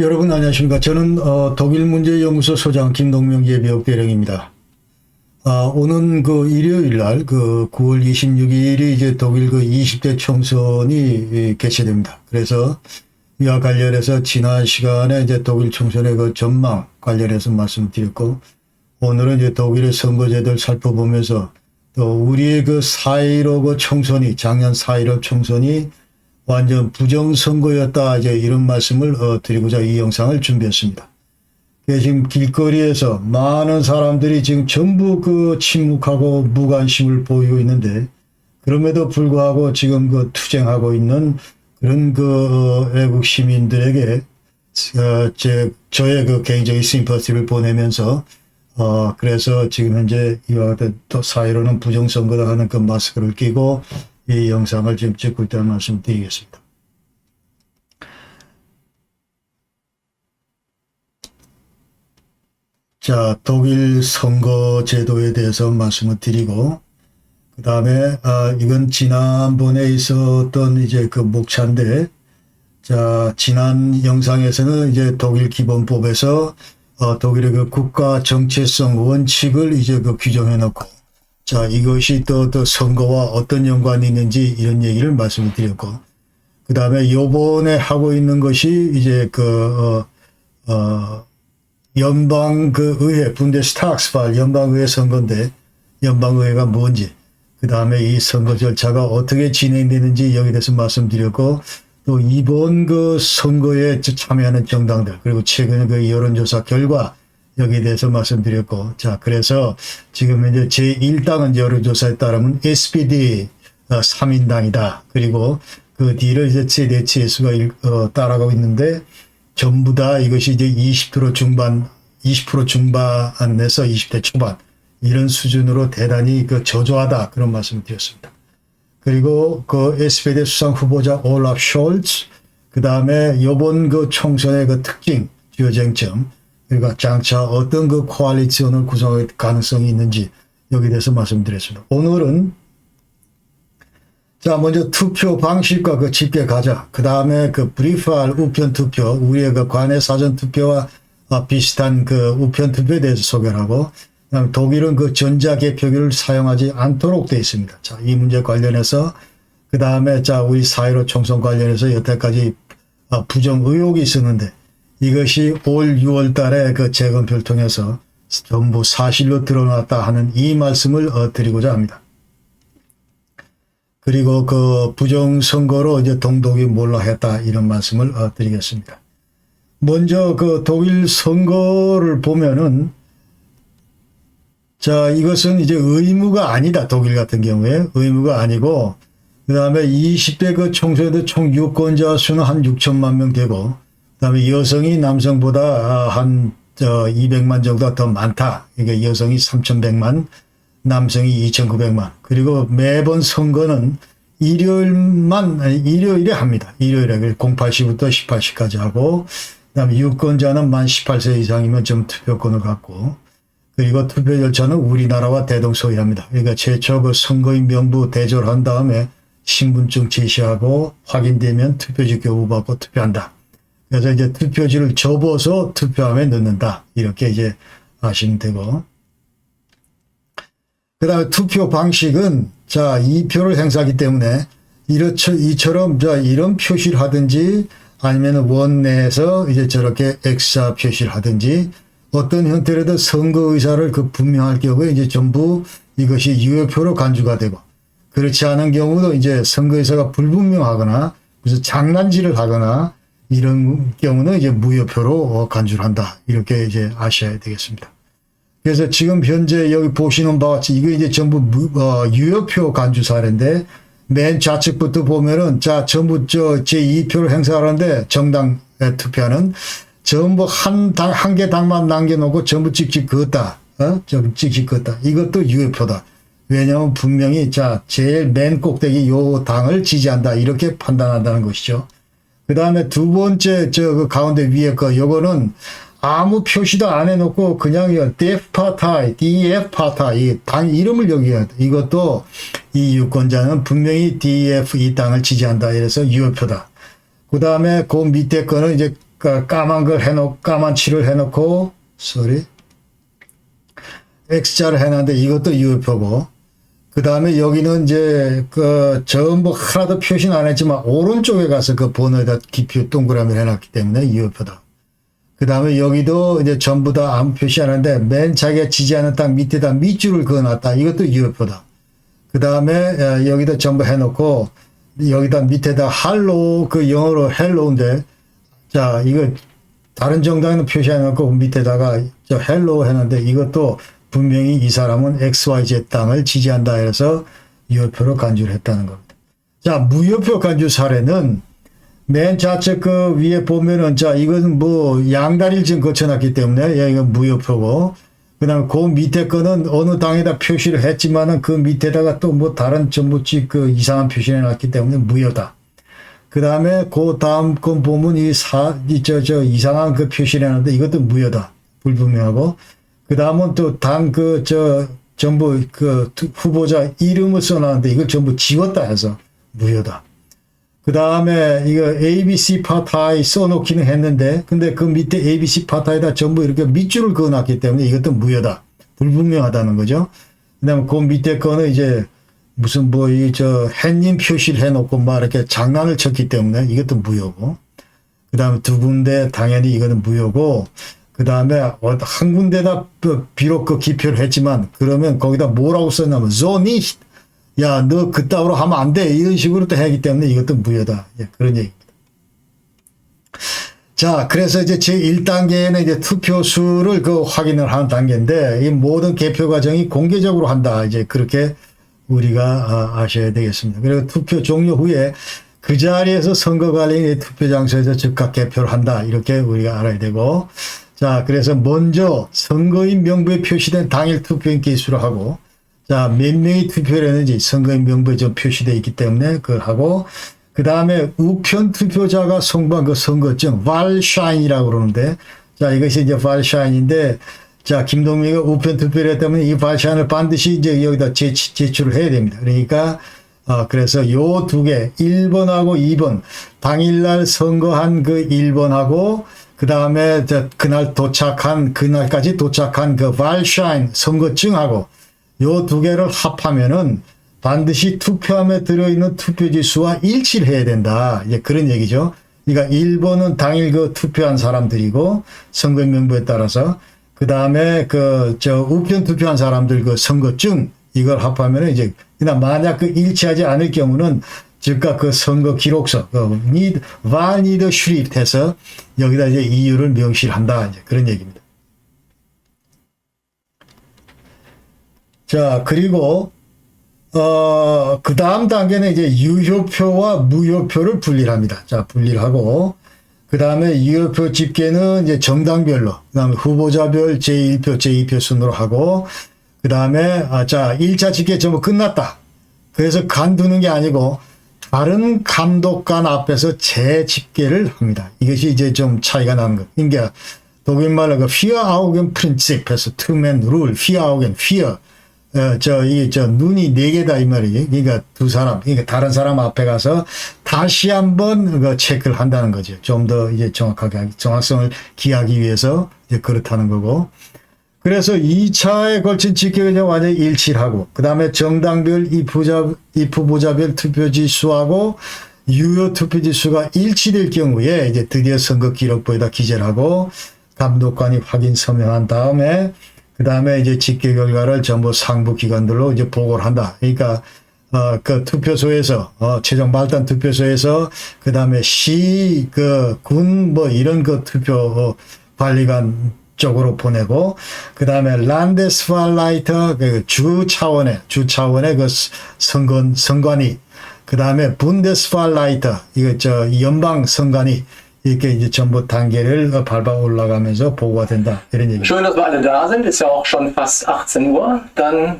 여러분 안녕하십니까. 저는 독일문제연구소 소장 김동명 예비역대령입니다. 오는 그 일요일 날 9월 26일이 이제 독일 20대 총선이 개최됩니다. 그래서 이와 관련해서 지난 시간에 이제 독일 총선의 전망 관련해서 말씀드렸고, 오늘은 이제 독일의 선거제도를 살펴보면서 또 우리의 4.15 총선이, 작년 4.15 총선이 완전 부정선거였다, 이제 이런 말씀을 드리고자 이 영상을 준비했습니다. 지금 길거리에서 많은 사람들이 지금 전부 침묵하고 무관심을 보이고 있는데, 그럼에도 불구하고 지금 투쟁하고 있는 그런 외국 시민들에게 저의 개인적인 심퍼티를 보내면서 그래서 지금 현재 이와 같은 또 사회로는 부정선거다 하는 마스크를 끼고 이 영상을 지금 찍고 있다는 말씀 드리겠습니다. 자, 독일 선거제도에 대해서 말씀을 드리고, 그 다음에, 이건 지난번에 있었던 이제 목차인데, 자, 지난 영상에서는 이제 독일 기본법에서, 독일의 국가 정체성 원칙을 이제 규정해 놓고, 자, 이것이 또 선거와 어떤 연관이 있는지 이런 얘기를 말씀을 드렸고, 그 다음에 요번에 하고 있는 것이 이제 연방의회, 분데스타그스발 연방의회 선거인데, 연방의회가 뭔지, 그 다음에 이 선거 절차가 어떻게 진행되는지 여기에 대해서 말씀드렸고, 또 이번 선거에 참여하는 정당들, 그리고 최근의 여론조사 결과, 여기에 대해서 말씀드렸고, 자, 그래서 지금 이제 제1당은 여론조사에 따르면 SPD 3인당이다. 그리고 그 뒤를 이제 CDU-CSU가 따라가고 있는데, 전부 다 이것이 이제 20% 중반에서 20대 초반, 이런 수준으로 대단히 저조하다. 그런 말씀을 드렸습니다. 그리고 SPD 수상 후보자 올라프 숄츠, 그 다음에 요번 총선의 특징, 주요 쟁점, 그러니까 장차 어떤 코알리션을 구성할 가능성이 있는지 여기에 대해서 말씀드렸습니다. 오늘은 자, 먼저 투표 방식과 집계 가자. 그 다음에 브리프할 우편 투표, 우리의 관내 사전 투표와 비슷한 우편 투표에 대해서 소개를 하고, 그다음에 독일은 전자개표기를 사용하지 않도록 되어 있습니다. 자, 이 문제 관련해서, 그 다음에 자, 우리 4.15 총선 관련해서 여태까지 부정 의혹이 있었는데, 이것이 올 6월 달에 재검표를 통해서 전부 사실로 드러났다 하는 이 말씀을 드리고자 합니다. 그리고 부정선거로 이제 동독이 몰락했다, 이런 말씀을 드리겠습니다. 먼저 독일 선거를 보면은, 자, 이것은 이제 의무가 아니다. 독일 같은 경우에 의무가 아니고, 그 다음에 20대 총선에도 총 유권자 수는 한 6천만 명 되고, 그 다음에 여성이 남성보다 한 200만 정도가 더 많다. 그러니까 여성이 3,100만, 남성이 2,900만. 그리고 매번 선거는 일요일에 합니다. 일요일에 08시부터 18시까지 하고, 그 다음에 유권자는 만 18세 이상이면 좀 투표권을 갖고, 그리고 투표 절차는 우리나라와 대동소이합니다. 그러니까 최초 선거인 명부 대조를 다음에 신분증 제시하고 확인되면 투표지 교부받고 투표한다. 그래서 이제 투표지를 접어서 투표함에 넣는다. 이렇게 이제 아시면 되고. 그 다음에 투표 방식은, 자, 이 표를 행사하기 때문에, 이처럼, 자, 이런 표시를 하든지, 아니면 원 내에서 이제 저렇게 X자 표시를 하든지, 어떤 형태로든 선거 의사를 분명할 경우에 이제 전부 이것이 유효표로 간주가 되고, 그렇지 않은 경우도 이제 선거 의사가 불분명하거나, 무슨 장난질을 하거나, 이런 경우는 이제 무효표로 간주를 한다. 이렇게 이제 아셔야 되겠습니다. 그래서 지금 현재 여기 보시는 바와 같이 이거 이제 전부 유효표 간주 사례인데, 맨 좌측부터 보면은, 자, 전부 제2표를 행사하는데, 정당에 투표하는 전부 한 개 당만 남겨놓고 전부 찍찍 그었다. 찍찍 그었다. 이것도 유효표다. 왜냐하면 분명히, 자, 제일 맨 꼭대기 요 당을 지지한다. 이렇게 판단한다는 것이죠. 그 다음에 두 번째, 가운데 위에 요거는 아무 표시도 안 해놓고 그냥 DF-파타이, 이 당 이름을 여기 해야 돼. 이것도 이 유권자는 분명히 DF 이 당을 지지한다. 이래서 유효표다. 그 다음에 그 밑에 거는 이제 까만 걸 해놓고, 까만 칠을 해놓고, X자를 해놨는데 이것도 유효표고, 그 다음에 여기는 이제 전부 하나도 표시는 안 했지만 오른쪽에 가서 그 번호에다 기표 동그라미를 해놨기 때문에 유효표다. 그 다음에 여기도 이제 전부 다 아무 표시 안 했는데 맨 자기가 지지하는 땅 밑에다 밑줄을 그어놨다. 이것도 유효표다. 그 다음에 여기다 전부 해놓고 여기다 밑에다 hello, 그 영어로 hello인데, 자, 이거 다른 정당에는 표시해놓고 밑에다가 hello 해놨는데 이것도 분명히 이 사람은 XYZ 땅을 지지한다 해서 유효표로 간주를 했다는 겁니다. 자, 무효표 간주 사례는 맨 좌측 그 위에 보면은, 자, 이것은 뭐 양다리를 지금 거쳐놨기 때문에 이건 무효표고, 그 다음에 그 밑에 거는 어느 당에다 표시를 했지만은 그 밑에다가 또 뭐 다른 전부지 그 이상한 표시를 해놨기 때문에 무효다. 그 다음에 그 다음 건 보면 이상한 그 표시를 해놨는데 이것도 무효다. 불분명하고. 그 다음은 또 전부 그 후보자 이름을 써놨는데 이걸 전부 지웠다 해서 무효다. 그 다음에 이거 ABC 파타에 써놓기는 했는데, 근데 그 밑에 ABC 파타에다 전부 이렇게 밑줄을 그어놨기 때문에 이것도 무효다. 불분명하다는 거죠. 그 다음에 그 밑에 거는 이제 무슨 햇님 표시를 해놓고 막 이렇게 장난을 쳤기 때문에 이것도 무효고. 그 다음에 두 군데 당연히 이거는 무효고, 그 다음에 한 군데다 비록 그 기표를 했지만 그러면 거기다 뭐라고 썼냐면 조니, 야, 너 그따위로 하면 안 돼. 이런 식으로 또 하기 때문에 이것도 무효다. 예, 그런 얘기입니다. 자, 그래서 이제 제1단계에는 이제 투표수를 확인을 하는 단계인데, 이 모든 개표 과정이 공개적으로 한다. 이제 그렇게 우리가 아셔야 되겠습니다. 그리고 투표 종료 후에 그 자리에서 선거관리인이 투표 장소에서 즉각 개표를 한다. 이렇게 우리가 알아야 되고, 자, 그래서 먼저 선거인 명부에 표시된 당일 투표인 개수를 하고, 자, 몇 명이 투표를 했는지 선거인 명부에 좀 표시되어 있기 때문에 그걸 하고, 그 다음에 우편 투표자가 송부한 그 선거증, 발샤인이라고 그러는데, 자, 이것이 이제 발샤인인데, 자, 김동민이가 우편 투표를 했기 때문에 이 발샤인을 반드시 이제 여기다 제출을 해야 됩니다. 그러니까, 그래서 요 두 개, 1번하고 2번, 당일날 선거한 그 1번하고, 그 다음에 그날까지 도착한 그 발샤인 선거증하고 요 두 개를 합하면은 반드시 투표함에 들어있는 투표지 수와 일치를 해야 된다. 이제 그런 얘기죠. 그러니까 1번은 당일 그 투표한 사람들이고 선거인 명부에 따라서 그 다음에 우편 투표한 사람들 그 선거증 이걸 합하면은 이제 그냥 만약 그 일치하지 않을 경우는 즉각 그 선거 기록서, valid schrift 해서 여기다 이제 이유를 명시한다. 이제 그런 얘기입니다. 자, 그리고, 그 다음 단계는 이제 유효표와 무효표를 분리를 합니다. 자, 분리를 하고, 그 다음에 유효표 집계는 이제 정당별로, 그 다음에 후보자별 제1표, 제2표 순으로 하고, 그 다음에, 자, 1차 집계 전부 끝났다. 그래서 간두는 게 아니고, 다른 감독관 앞에서 재집계를 합니다. 이것이 이제 좀 차이가 나는 것. 그러니까 독일말로 그 Vier Augen Prinzip 해서 Two-Man Rule, Vier Augen, Vier. 눈이 네 개다 이 말이지. 그러니까 두 사람, 그러니까 다른 사람 앞에 가서 다시 한번 그 체크를 한다는 거죠. 좀 더 이제 정확성을 기하기 위해서 이제 그렇다는 거고. 그래서 2차에 걸친 집계가 이제 완전히 일치를 하고, 그 다음에 정당별 입후보자별 투표지 수하고 유효 투표지 수가 일치될 경우에 이제 드디어 선거 기록부에다 기재를 하고 감독관이 확인 서명한 다음에 그 다음에 이제 집계 결과를 전부 상부 기관들로 이제 보고를 한다. 그러니까 그 투표소에서 최종 말단 투표소에서 그 다음에 군 이런 그 투표 관리관 쪽으로 보내고, 그 다음에 란데스팔라이터 주 차원의 그 선관위, 그 다음에 분데스팔라이터 연방 선관위 이렇게 이제 전부 단계를 밟아 올라가면서 보고가 된다. 이런 얘기. Schön, dass wir alle da sind. Ist ja auch schon fast 18 Uhr. Dann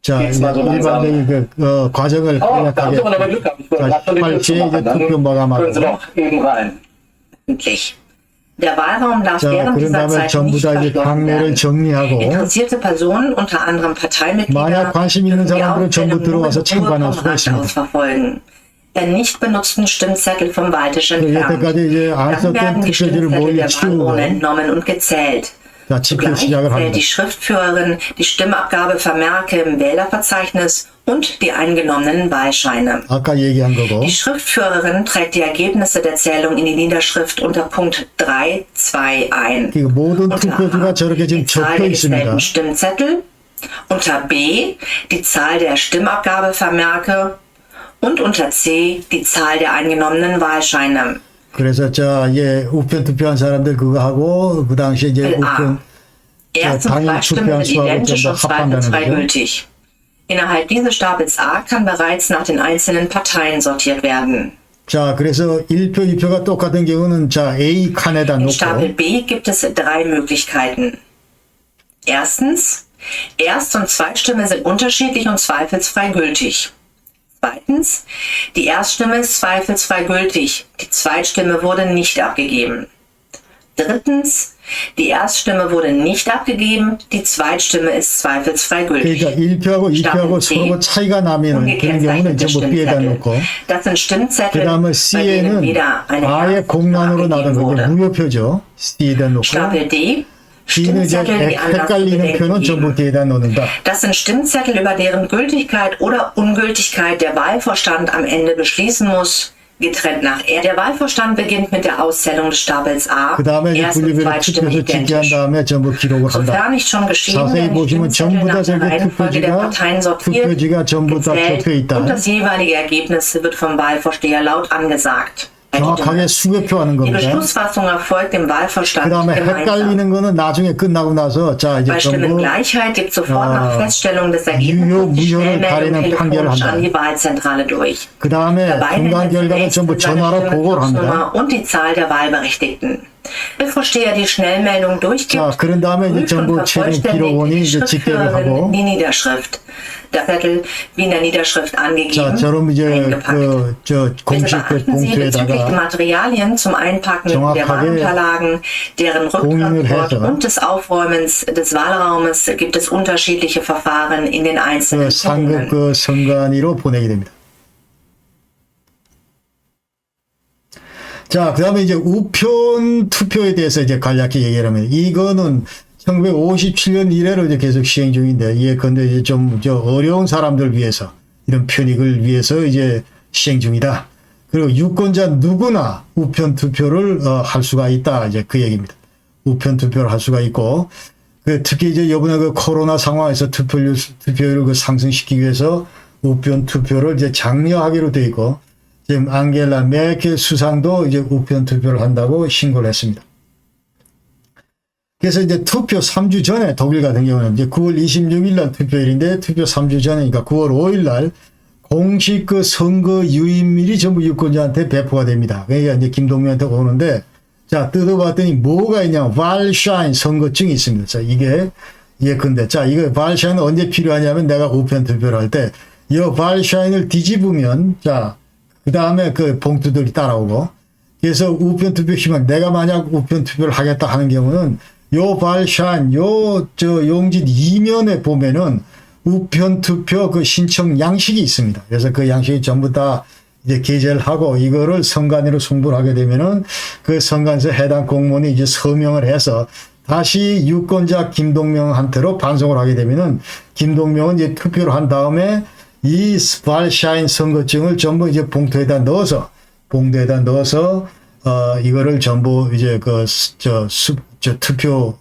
자, 일반적인 그 과정을 간략하게. 빨리 이제 투표 마감하고. Können Sie doch eben rein. Endlich. Der Wahlraum darf 자, während 그런 dieser 다음에 Zeit 전부 nicht 다 이제 verschlossen 방내를 werden. 정리하고, Interessierte Personen, unter anderem 만약 Parteimitglieder, 관심 있는 dürfen die 사람들은 전부 Aufstellung nur 들어와서 im Ruhe 참관할 vom 수가 있습니다. Rathaus verfolgen. der nicht benutzten Stimmzettel vom Wahltisch entfernt. 여태까지 이제 안 Dann 썼던 werden die 투표지를 Stimmzettel 몰래 der 치우고 Wahlurne entnommen und gezählt. 자, 집계 Zugleich 시작을 zählt 합니다. die Schriftführerin die Stimmabgabevermerke im Wählerverzeichnis und die eingenommenen Wahlscheine. 아까 얘기한 거고. Die Schriftführerin trägt die Ergebnisse der Zählung in die Niederschrift unter Punkt 3.2 ein. 그 모든 Unter 투표지가 A 저렇게 지금 die Zahl 적혀 der 있습니다. gestellten Stimmzettel, unter B die Zahl der Stimmabgabevermerke und unter C die Zahl der eingenommenen Wahlscheine. 그래서 자, 예, 우편 투표한 사람들 그거 하고 그 당시에 이제 우편 Erst- und 당일 Zweitstimmen sind 투표한 identisch 수하고 und 좀 합한다는 zweifelsfrei 거죠. gültig. Innerhalb dieses Stapels A kann bereits nach den einzelnen Parteien sortiert werden. 자, 그래서 1표, 2표가 똑같은 경우는 자, A 칸에다 In Stapel 놓고 B gibt es 3 Möglichkeiten. Erstens, Erst- und Zweitstimme sind unterschiedlich und zweifelsfrei gültig. Zweitens, die Erststimme ist zweifelsfrei gültig, die Zweitstimme wurde nicht abgegeben. Drittens, die Erststimme wurde nicht abgegeben, die Zweitstimme ist zweifelsfrei gültig. 그러니까 1표하고 2표하고 서로 차이가 나면 그런 경우는 Ungekennzeichnete 전부 B에다 Stimmzettel. 놓고 Das sind Stimmzettel, 그 다음에 bei denen C에는 weder eine 아예 Erst- noch 공란으로 나눈 abgegeben 거, 이게 wurde. 무효표죠. C에다 놓고 Stapel D, D는 이제 Stimmzettel, die Anlass zu 헷갈리는 bedenken 표는 geben. 전부 D에다 놓는다. Das sind Stimmzettel, über deren Gültigkeit oder Ungültigkeit der Wahlvorstand am Ende beschließen muss, getrennt nach R. Der Wahlvorstand beginnt mit der Auszählung des Stapels A. 그 다음에 이제 Erst- und 분류별로 Zweitstimmen 투표소 집계한 identisch. 다음에 전부 기록을 한다. Sofern nicht schon geschehen, 자세히 werden die 보시면 Stimmzettel 전부 다 nach der 저렇게 Reihenfolge der Parteien sortiert, 투표지가 전부 다 gezählt 적혀 있다. und das jeweilige Ergebnis wird vom Wahlvorsteher laut angesagt. 정확하게 수개표 하는 Die 겁니다. Beschlussfassung erfolgt dem 그 Wahlvorstand 다음에 gemeinsam. 헷갈리는 거는 나중에 끝나고 나서 자 이제 Bei 전부 Stimmengleichheit gibt sofort nach Feststellung des Ergebnisses 유효, die 무효를 Schnellmeldung 가리는 판결을 telefonisch 한다. an die Wahlzentrale durch. 그 다음에 Dabei nennt 중간 es 결과는 zunächst 전부 seine 전화로 보고를 합니다. Stimmzettelnummer und die Zahl der Wahlberechtigten. Der Vorsteher die Schnellmeldung durchgibt, 자, 그런 다음에 이제 prüft 전부 und 최종 vervollständigt 기록원이 die 이제 집계를 Schriftführerin 하고 die Niederschrift. Der Zettel, wie in der Niederschrift 자, angegeben, 저럼 이제 eingepackt. 저 Bitte 공식 그 beachten Sie bezüglich der 봉투에다가 Materialien zum Einpacken der 정확하게 Wahlunterlagen, deren 공인을 Rücktransport 해서 und des Aufräumens des Wahlraumes gibt es unterschiedliche Verfahren in den einzelnen 그 상급 Kommunen. 그 선관위로 보내게 됩니다. 자, 그 다음에 이제 우편 투표에 대해서 이제 간략히 얘기를 하면, 이거는 1957년 이래로 이제 계속 시행 중인데, 예컨대 이제 좀 저 어려운 사람들 위해서, 이런 편익을 위해서 이제 시행 중이다. 그리고 유권자 누구나 우편 투표를 할 수가 있다. 이제 그 얘기입니다. 우편 투표를 할 수가 있고, 그 특히 이제 이번에 그 코로나 상황에서 투표율을 그 상승시키기 위해서 우편 투표를 이제 장려하기로 돼 있고, 지금 앙겔라 메르켈 수상도 이제 우편 투표를 한다고 신고를 했습니다. 그래서 이제 투표 3주 전에 독일 같은 경우는 이제 9월 26일 날 투표일인데 투표 3주 전에, 그러니까 9월 5일 날 공식 그 선거 유인밀이 전부 유권자한테 배포가 됩니다. 그러니까 이제 김동명한테 오는데, 자, 뜯어봤더니 뭐가 있냐, 발샤인 선거증이 있습니다. 자, 이게 예컨대, 자, 이거 발샤인은 언제 필요하냐면 내가 우편 투표를 할 때, 이 발샤인을 뒤집으면, 자, 그 다음에 그 봉투들이 따라오고, 그래서 우편 투표 시간, 내가 만약 우편 투표를 하겠다 하는 경우는 요 발샤인, 저 용지 이면에 보면은 우편 투표 그 신청 양식이 있습니다. 그래서 그 양식이 전부 다 이제 게재를 하고 이거를 선관위로 송부를 하게 되면은 그 선관서 해당 공무원이 이제 서명을 해서 다시 유권자 김동명한테로 반송을 하게 되면은 김동명은 이제 투표를 한 다음에 이 발샤인 선거증을 전부 이제 봉투에다 넣어서 이거를 전부 이제 저 투표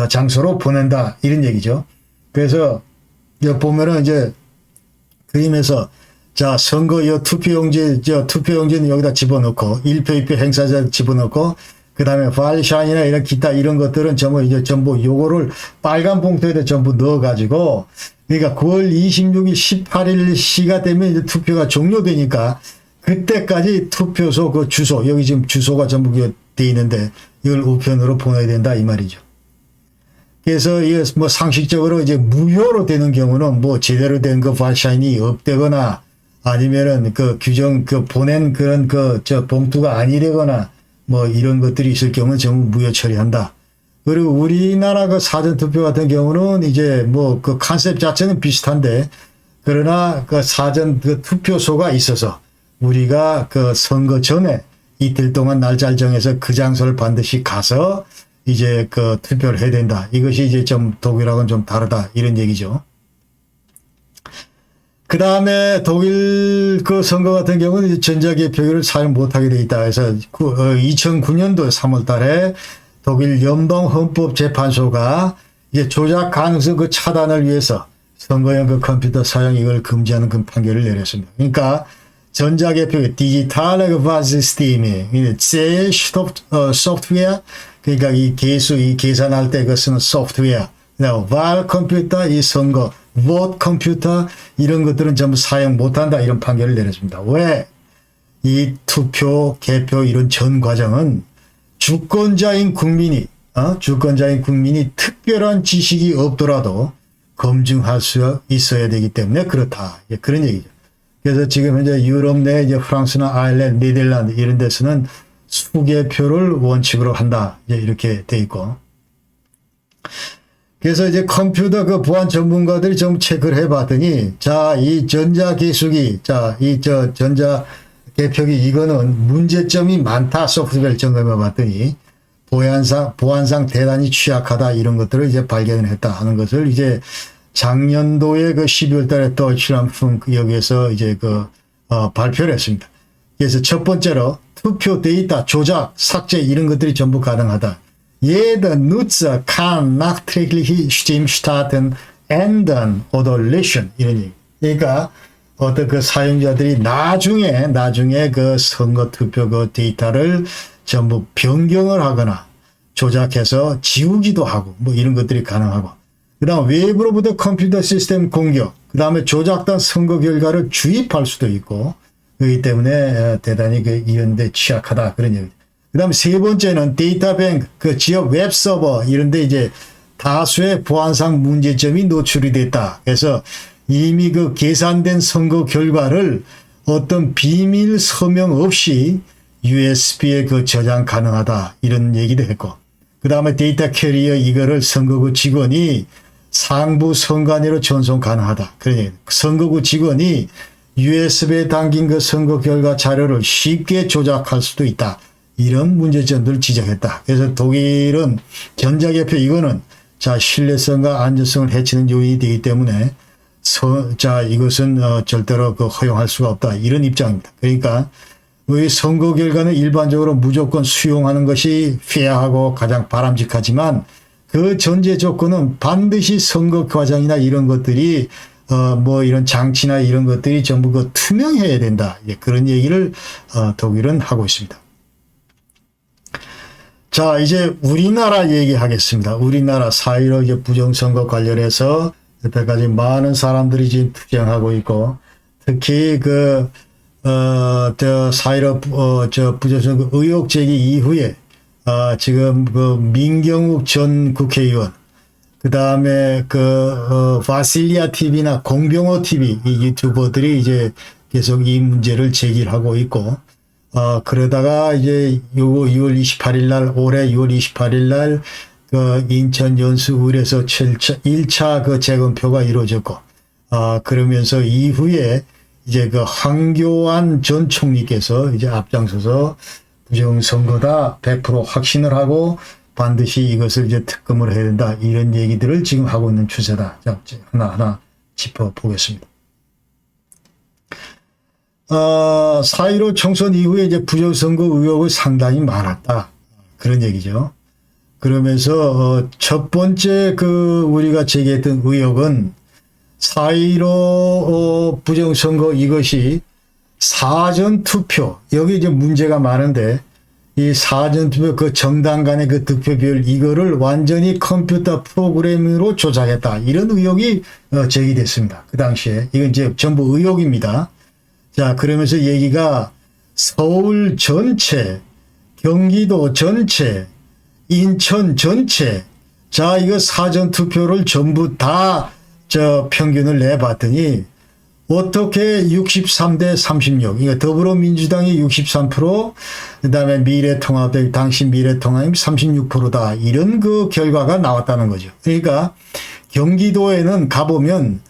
장소로 보낸다 이런 얘기죠. 그래서 여기 보면은 이제 그림에서 자, 선거 투표용지는 여기다 집어넣고 1표 2표 행사자 집어넣고 그다음에 발샤인이나 이런 기타 이런 것들은 전부 요거를 빨간 봉투에다 전부 넣어 가지고, 그러니까 9월 26일 18일 시가 되면 이제 투표가 종료되니까 그때까지 투표소 그 주소, 여기 지금 주소가 전부 돼 있는데 이걸 우편으로 보내야 된다 이 말이죠. 그래서 이게 뭐 상식적으로 이제 무효로 되는 경우는 뭐 제대로 된 그 발샤인이 없대거나 아니면은 그 규정 보낸 그런 저 봉투가 아니되거나 뭐 이런 것들이 있을 경우는 전부 무효 처리한다. 그리고 우리나라 그 사전 투표 같은 경우는 이제 뭐 그 컨셉 자체는 비슷한데, 그러나 그 사전 그 투표소가 있어서 우리가 그 선거 전에 이틀 동안 날짜를 정해서 그 장소를 반드시 가서 이제 그 투표를 해야 된다. 이것이 이제 좀 독일하고는 좀 다르다. 이런 얘기죠. 그 다음에 독일 그 선거 같은 경우는 전자개표기를 사용 못하게 돼 있다. 그래서 2009년도 3월 달에 독일 연방헌법재판소가 이제 조작 가능성 그 차단을 위해서 선거용 그 컴퓨터 사용 이걸 금지하는 그 판결을 내렸습니다. 그러니까 전자개표기 디지털 와시스템이 제 소프트웨어 그러니까 이 개수 이 계산할 때 그 쓰는 소프트웨어 왈 컴퓨터 이 선거 vote 컴퓨터 이런 것들은 전부 사용 못한다 이런 판결을 내렸습니다. 왜? 이 투표 개표 이런 전 과정은 주권자인 국민이 특별한 지식이 없더라도 검증할 수 있어야 되기 때문에 그렇다. 그런 얘기죠. 그래서 지금 현재 유럽 내 이제 프랑스나 아일랜드, 네덜란드 이런 데서는 수개표를 원칙으로 한다. 이렇게 돼 있고. 그래서 이제 컴퓨터 그 보안 전문가들이 좀 체크를 해 봤더니 자, 이 전자계수기, 전자개표기 이거는 문제점이 많다. 소프트웨어를 점검해 봤더니 보안상 대단히 취약하다 이런 것들을 이제 발견을 했다 하는 것을 이제 작년도에 그 12월 달에 도이치란풍크 여기에서 이제 발표를 했습니다. 그래서 첫 번째로 투표 데이터 조작, 삭제 이런 것들이 전부 가능하다. Jeder Nutzer kann nachträgliche Stimmdaten ändern oder löschen 이런 얘기. 그러니까 어떤 그 사용자들이 나중에 그 선거 투표 그 데이터를 전부 변경을 하거나 조작해서 지우기도 하고 뭐 이런 것들이 가능하고 그 다음 외부로부터 컴퓨터 시스템 공격 그 다음에 조작된 선거 결과를 주입할 수도 있고 그렇기 때문에 대단히 그 이런데 취약하다 그런 얘기죠. 그 다음에 세 번째는 데이터뱅크 그 지역 웹서버 이런데 이제 다수의 보안상 문제점이 노출이 됐다. 그래서 이미 그 계산된 선거 결과를 어떤 비밀 서명 없이 USB에 그 저장 가능하다 이런 얘기도 했고 그 다음에 데이터 캐리어 이거를 선거구 직원이 상부 선관위로 전송 가능하다. 그러니 선거구 직원이 USB에 담긴 그 선거 결과 자료를 쉽게 조작할 수도 있다. 이런 문제점들을 지적했다. 그래서 독일은 전자개표 이거는 자 신뢰성과 안전성을 해치는 요인이 되기 때문에 이것은 절대로 그 허용할 수가 없다. 이런 입장입니다. 그러니까 이 선거 결과는 일반적으로 무조건 수용하는 것이 페어하고 가장 바람직하지만 그 전제 조건은 반드시 선거 과정이나 이런 것들이 뭐 이런 장치나 이런 것들이 전부 그 투명해야 된다. 그런 얘기를 독일은 하고 있습니다. 자, 이제 우리나라 얘기하겠습니다. 우리나라 4.15 이제 부정선거 관련해서 여태까지 많은 사람들이 지금 투쟁하고 있고 특히 4.15 부정선거 의혹 제기 이후에 지금 그 민경욱 전 국회의원 그 다음에 바실리아 TV나 공병호 TV 이 유튜버들이 이제 계속 이 문제를 제기하고 있고 그러다가 이제 6월 28일 날 올해 6월 28일 날 그 인천 연수구에서 1차 그 재검표가 이루어졌고 그러면서 이후에 이제 그 황교안 전 총리께서 이제 앞장서서 부정선거다 100% 확신을 하고 반드시 이것을 이제 특검을 해야 된다. 이런 얘기들을 지금 하고 있는 추세다. 자, 하나하나 짚어보겠습니다. 4.15 총선 이후에 이제 부정선거 의혹이 상당히 많았다. 그런 얘기죠. 그러면서 첫 번째 우리가 제기했던 의혹은 4.15 부정선거 이것이 사전투표 여기 이제 문제가 많은데 이 사전투표 그 정당 간의 그 득표비율 이거를 완전히 컴퓨터 프로그램으로 조작했다. 이런 의혹이 제기됐습니다. 그 당시에 이건 이제 전부 의혹입니다. 자, 그러면서 얘기가 서울 전체, 경기도 전체, 인천 전체, 자, 이거 사전투표를 전부 다 평균을 내봤더니 어떻게 63대 36, 그러니까 더불어민주당이 63%, 그 다음에 미래통합, 당시 미래통합이 36%다. 이런 그 결과가 나왔다는 거죠. 그러니까 경기도에는 가보면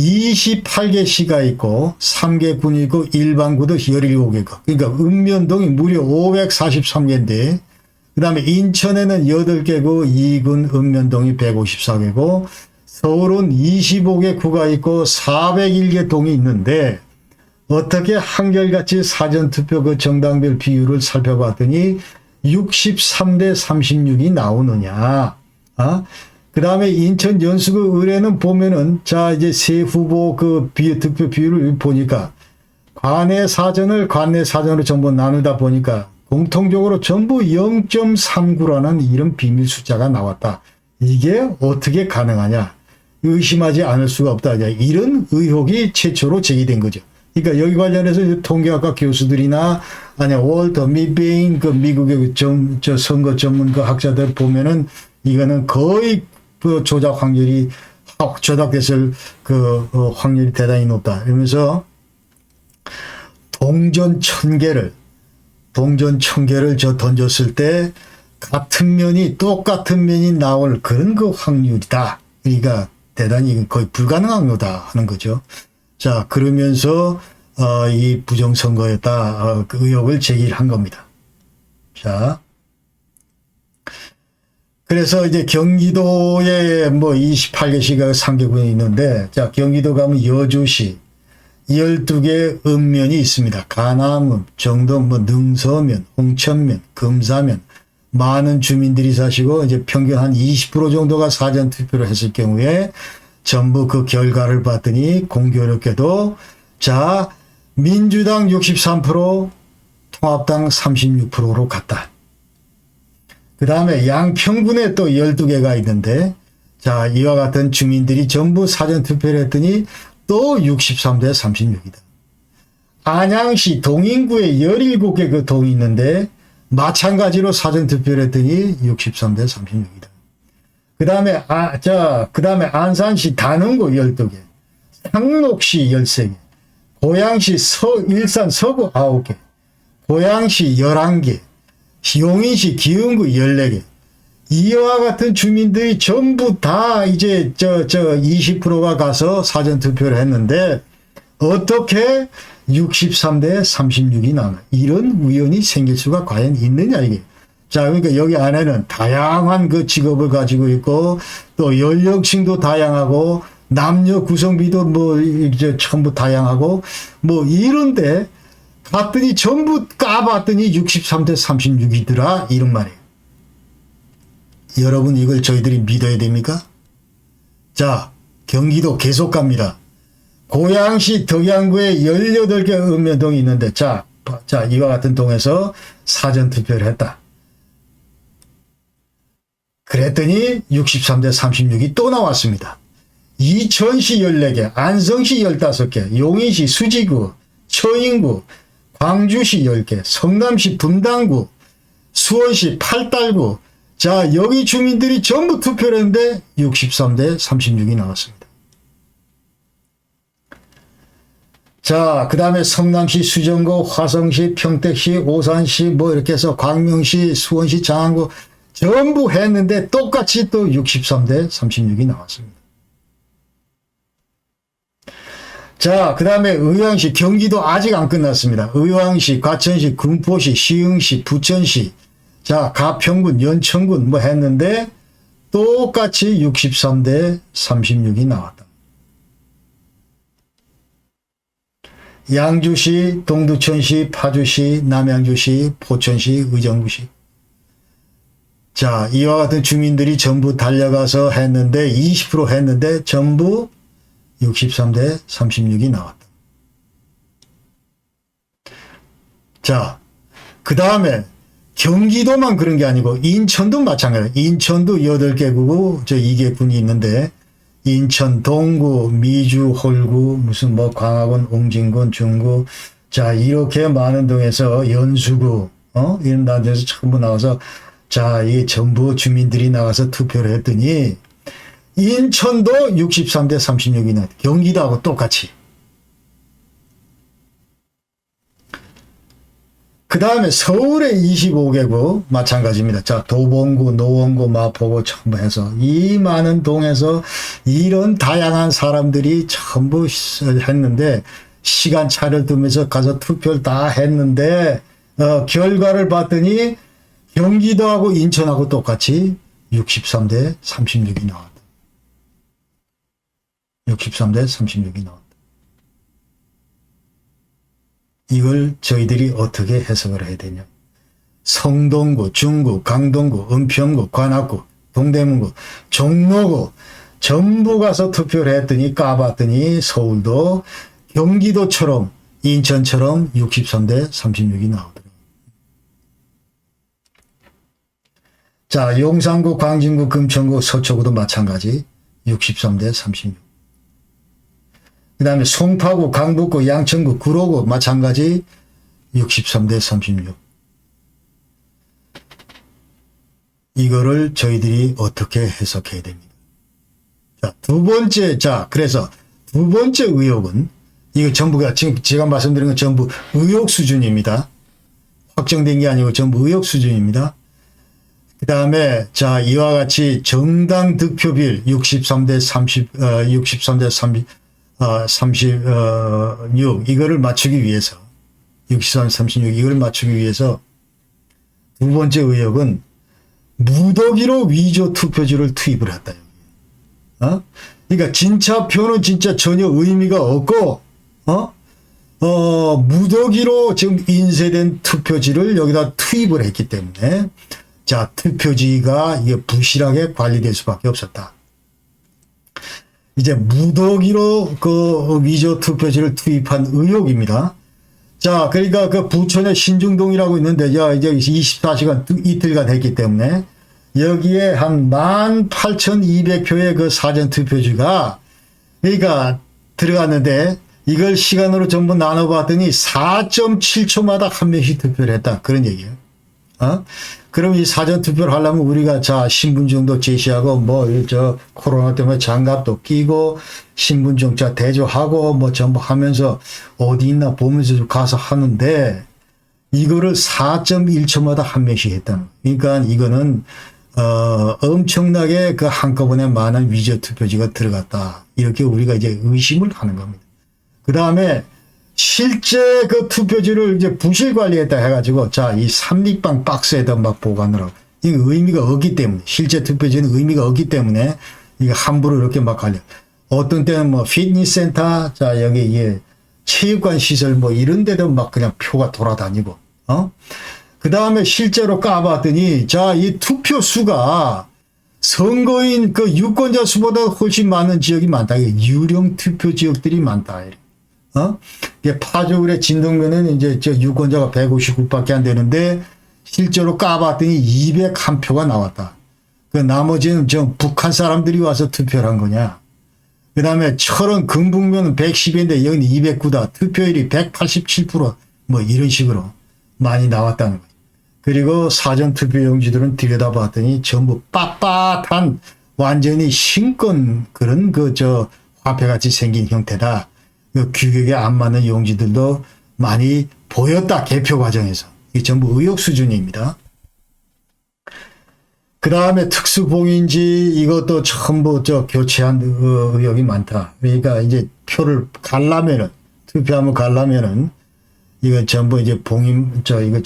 28개 시가 있고 3개 군이 있고 일반구도 17개. 그러니까 읍면동이 무려 543개인데 그 다음에 인천에는 8개고 2군 읍면동이 154개고 서울은 25개 구가 있고 401개 동이 있는데 어떻게 한결같이 사전투표 그 정당별 비율을 살펴봤더니 63대 36이 나오느냐. 그 다음에 인천 연수구 의뢰는 보면은 자 이제 세 후보 그 득표 비율을 보니까 관내 사전으로 전부 나누다 보니까 공통적으로 전부 0.39라는 이런 비밀 숫자가 나왔다. 이게 어떻게 가능하냐. 의심하지 않을 수가 없다. 이런 의혹이 최초로 제기된 거죠. 그러니까 여기 관련해서 통계학과 교수들이나 아니 월터 미베인 그 미국의 저 선거 전문 그 학자들 보면은 이거는 거의 그 조작 확률이 조작됐을 그 확률이 대단히 높다. 이러면서 동전 1000개를 저 던졌을 때 똑같은 면이 나올 그런 그 확률이다. 그러니까 대단히 거의 불가능한 거다 하는 거죠. 자, 그러면서 이 부정선거였다 그 의혹을 제기한 겁니다. 자, 그래서 이제 경기도에 뭐 28개시가 3개군이 있는데 자, 경기도 가면 여주시 12개 읍면이 있습니다. 가남읍, 정동, 뭐 능서면, 홍천면, 금사면 많은 주민들이 사시고 이제 평균 한 20% 정도가 사전 투표를 했을 경우에 전부 그 결과를 봤더니 공교롭게도 자 민주당 63% 통합당 36%로 갔다. 그 다음에 양평군에 또 12개가 있는데 자 이와 같은 주민들이 전부 사전 투표를 했더니 또 63대 36이다. 안양시 동인구에 17개 그 동이 있는데 마찬가지로 사전 투표를 했더니 63대 36이다. 그 다음에 안산시 단흥구 12개, 상록시 13개, 고양시 일산 서구 9개, 고양시 11개, 용인시 기흥구 14개. 이와 같은 주민들이 전부 다 이제 20%가 가서 사전 투표를 했는데 어떻게 63대 36이 나오나. 이런 우연이 생길 수가 과연 있느냐 이게. 자, 그러니까 여기 안에는 다양한 그 직업을 가지고 있고 또 연령층도 다양하고 남녀 구성비도 뭐 이제 전부 다양하고 뭐 이런데 갔더니 전부 까봤더니 63대 36이더라 이런 말이에요. 여러분 이걸 저희들이 믿어야 됩니까? 자, 경기도 계속 갑니다. 고양시 덕양구에 18개 읍면동이 있는데 자 이와 같은 동에서 사전투표를 했다. 그랬더니 63대 36이 또 나왔습니다. 이천시 14개, 안성시 15개, 용인시 수지구, 처인구, 광주시 10개, 성남시 분당구, 수원시 팔달구. 자, 여기 주민들이 전부 투표를 했는데 63대 36이 나왔습니다. 자, 그 다음에 성남시, 수정구, 화성시, 평택시, 오산시, 뭐 이렇게 해서 광명시, 수원시, 장안구 전부 했는데 똑같이 또 63대 36이 나왔습니다. 자, 그 다음에 의왕시, 경기도 아직 안 끝났습니다. 의왕시, 과천시, 군포시, 시흥시, 부천시, 자, 가평군, 연천군 뭐 했는데 똑같이 63대 36이 나왔다. 양주시, 동두천시, 파주시, 남양주시, 포천시, 의정부시. 자, 이와 같은 주민들이 전부 달려가서 했는데 20% 했는데 전부 63대 36이 나왔다. 자, 그 다음에 경기도만 그런 게 아니고 인천도 마찬가지예요. 인천도 8개구고 2개군이 있는데 인천 동구, 미주, 홀구, 무슨 뭐 광화군, 옹진군, 중구. 자, 이렇게 많은 동에서 연수구, 이런 데서 전부 나와서 자, 이 전부 주민들이 나가서 투표를 했더니 인천도 63대 36이 나왔다. 경기도하고 똑같이. 그 다음에 서울의 25개구 마찬가지입니다. 자, 도봉구, 노원구, 마포구 전부 해서 이 많은 동에서 이런 다양한 사람들이 전부 했는데 시간차를 두면서 가서 투표를 다 했는데 결과를 봤더니 경기도하고 인천하고 똑같이 63대 36이 나왔다. 63대 36이 나왔다. 이걸 저희들이 어떻게 해석을 해야 되냐. 성동구, 중구, 강동구, 은평구, 관악구, 동대문구, 종로구 전부 가서 투표를 했더니 까봤더니 서울도 경기도처럼 인천처럼 63대 36이 나오더라고요. 자, 용산구, 광진구, 금천구, 서초구도 마찬가지 63대 36. 그 다음에 송파구, 강북구, 양천구, 구로구 마찬가지 63대 36. 이거를 저희들이 어떻게 해석해야 됩니까? 자, 그래서 두 번째 의혹은 이거 전부가 지금 제가 말씀드린 건 전부 의혹 수준입니다. 확정된 게 아니고 전부 의혹 수준입니다. 그 다음에 자, 이와 같이 정당 득표율 63대 36 이거를 맞추기 위해서 63, 36 이걸 맞추기 위해서 두 번째 의혹은 무더기로 위조 투표지를 투입을 했다. 그러니까 진짜 표는 진짜 전혀 의미가 없고 무더기로 지금 인쇄된 투표지를 여기다 투입을 했기 때문에 자, 투표지가 이게 부실하게 관리될 수밖에 없었다. 이제 무더기로 그 위조 투표지를 투입한 의혹입니다. 자, 그러니까 그 부천의 신중동이라고 있는데, 야, 이제 24시간 이틀간 했기 때문에 여기에 한 18,200표의 그 사전 투표지가 그러니까 들어갔는데 이걸 시간으로 전부 나눠봤더니 4.7초마다 한 명씩 투표를 했다. 그런 얘기예요. 그럼 이 사전 투표를 하려면 우리가 자, 신분증도 제시하고 코로나 때문에 장갑도 끼고 신분증자 대조하고 전부 하면서 어디 있나 보면서 가서 하는데 이거를 4.1초마다 한 명씩 했다는 거예요. 그러니까 이거는 엄청나게 그 한꺼번에 많은 위조 투표지가 들어갔다. 이렇게 우리가 이제 의심을 하는 겁니다. 그 다음에 실제 그 투표지를 이제 부실 관리했다 해가지고, 자, 이 삼립방 박스에다 막 보관을 하고, 이게 의미가 없기 때문에, 실제 투표지는 의미가 없기 때문에, 이거 함부로 이렇게 막 관리. 어떤 때는 피트니스 센터, 자, 여기 이게 체육관 시설 이런 데도 막 그냥 표가 돌아다니고, 그 다음에 실제로 까봤더니, 자, 이 투표 수가 선거인 그 유권자 수보다 훨씬 많은 지역이 많다. 유령 투표 지역들이 많다. 파주울의 진동면은 이제 저 유권자가 159밖에 안 되는데 실제로 까봤더니 201표가 나왔다. 그 나머지는 저 북한 사람들이 와서 투표를 한 거냐. 그 다음에 철원 금북면은 110인데 여기는 209다. 투표율이 187% 이런 식으로 많이 나왔다는 거예요. 그리고 사전 투표용지들은 들여다봤더니 전부 빳빳한 완전히 신권 그런 화폐같이 생긴 형태다. 그 규격에 안 맞는 용지들도 많이 보였다. 개표 과정에서. 이게 전부 의혹 수준입니다. 그 다음에 특수봉인지 이것도 전부 교체한 의혹이 많다. 그러니까 이제 표를 투표함을 가려면은 이거 전부 이제 봉인지를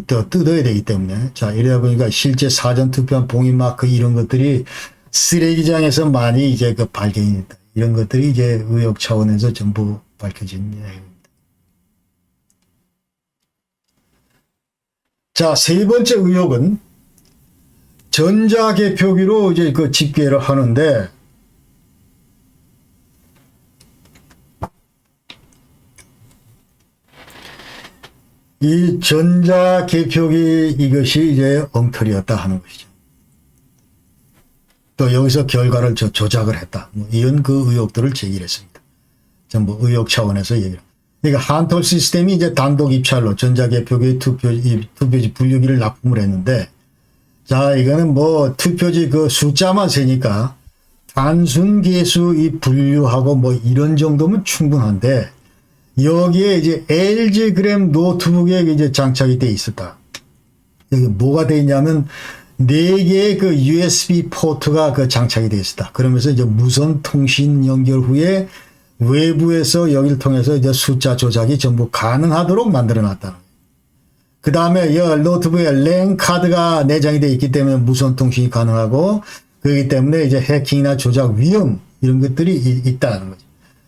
뜯어야 되기 때문에 자, 이러다 보니까 실제 사전 투표한 봉인 마크 이런 것들이 쓰레기장에서 많이 이제 발견이 됐다. 이런 것들이 이제 의혹 차원에서 전부 밝혀진 내용입니다. 자, 세 번째 의혹은 전자개표기로 이제 그 집계를 하는데 이 전자개표기 이것이 이제 엉터리였다 하는 것이죠. 또 여기서 결과를 조작을 했다. 이런 그 의혹들을 제기했습니다. 전부 의혹 차원에서 얘기를. 그러니까 한톨 시스템이 이제 단독 입찰로 전자개표기 투표지 분류기를 납품을 했는데, 자, 이거는 투표지 그 숫자만 세니까 단순 개수 이 분류하고 이런 정도면 충분한데, 여기에 이제 LG 그램 노트북에 이제 장착이 돼 있었다. 여기 뭐가 돼 있냐면 4개의 그 USB 포트가 그 장착이 돼 있었다. 그러면서 이제 무선 통신 연결 후에 외부에서 여기를 통해서 이제 숫자 조작이 전부 가능하도록 만들어 놨다. 그 다음에 이 노트북에 랜 카드가 내장이 되어 있기 때문에 무선 통신이 가능하고, 그렇기 때문에 이제 해킹이나 조작 위험 이런 것들이 있다는 거죠.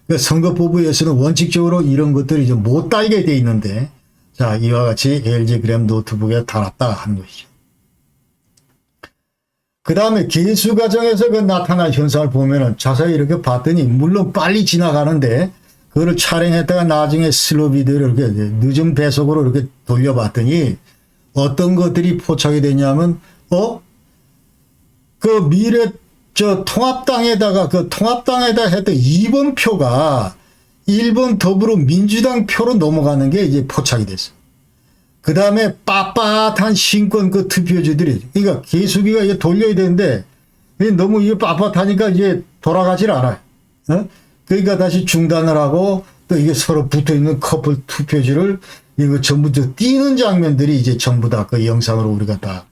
그러니까 선거법부에서는 원칙적으로 이런 것들이 이제 못 달게 돼 있는데, 자, 이와 같이 LG 그램 노트북에 달았다 하는 것이죠. 그 다음에 개수 과정에서 그 나타난 현상을 보면은 자세히 이렇게 봤더니, 물론 빨리 지나가는데 그거를 촬영했다가 나중에 슬로 비디오를 이렇게 늦은 배속으로 이렇게 돌려봤더니 어떤 것들이 포착이 되냐면, 그 미래 통합당에다가 했던 2번 표가 1번 더불어민주당 표로 넘어가는 게 이제 포착이 됐어요. 그 다음에 빳빳한 신권 그 투표지들이, 그러니까 개수기가 이제 돌려야 되는데 너무 이게 빳빳하니까 이제 돌아가질 않아요. 그러니까 다시 중단을 하고, 또 이게 서로 붙어 있는 커플 투표지를 이거 전부 띄는 장면들이 이제 전부 다 그 영상으로 우리가 다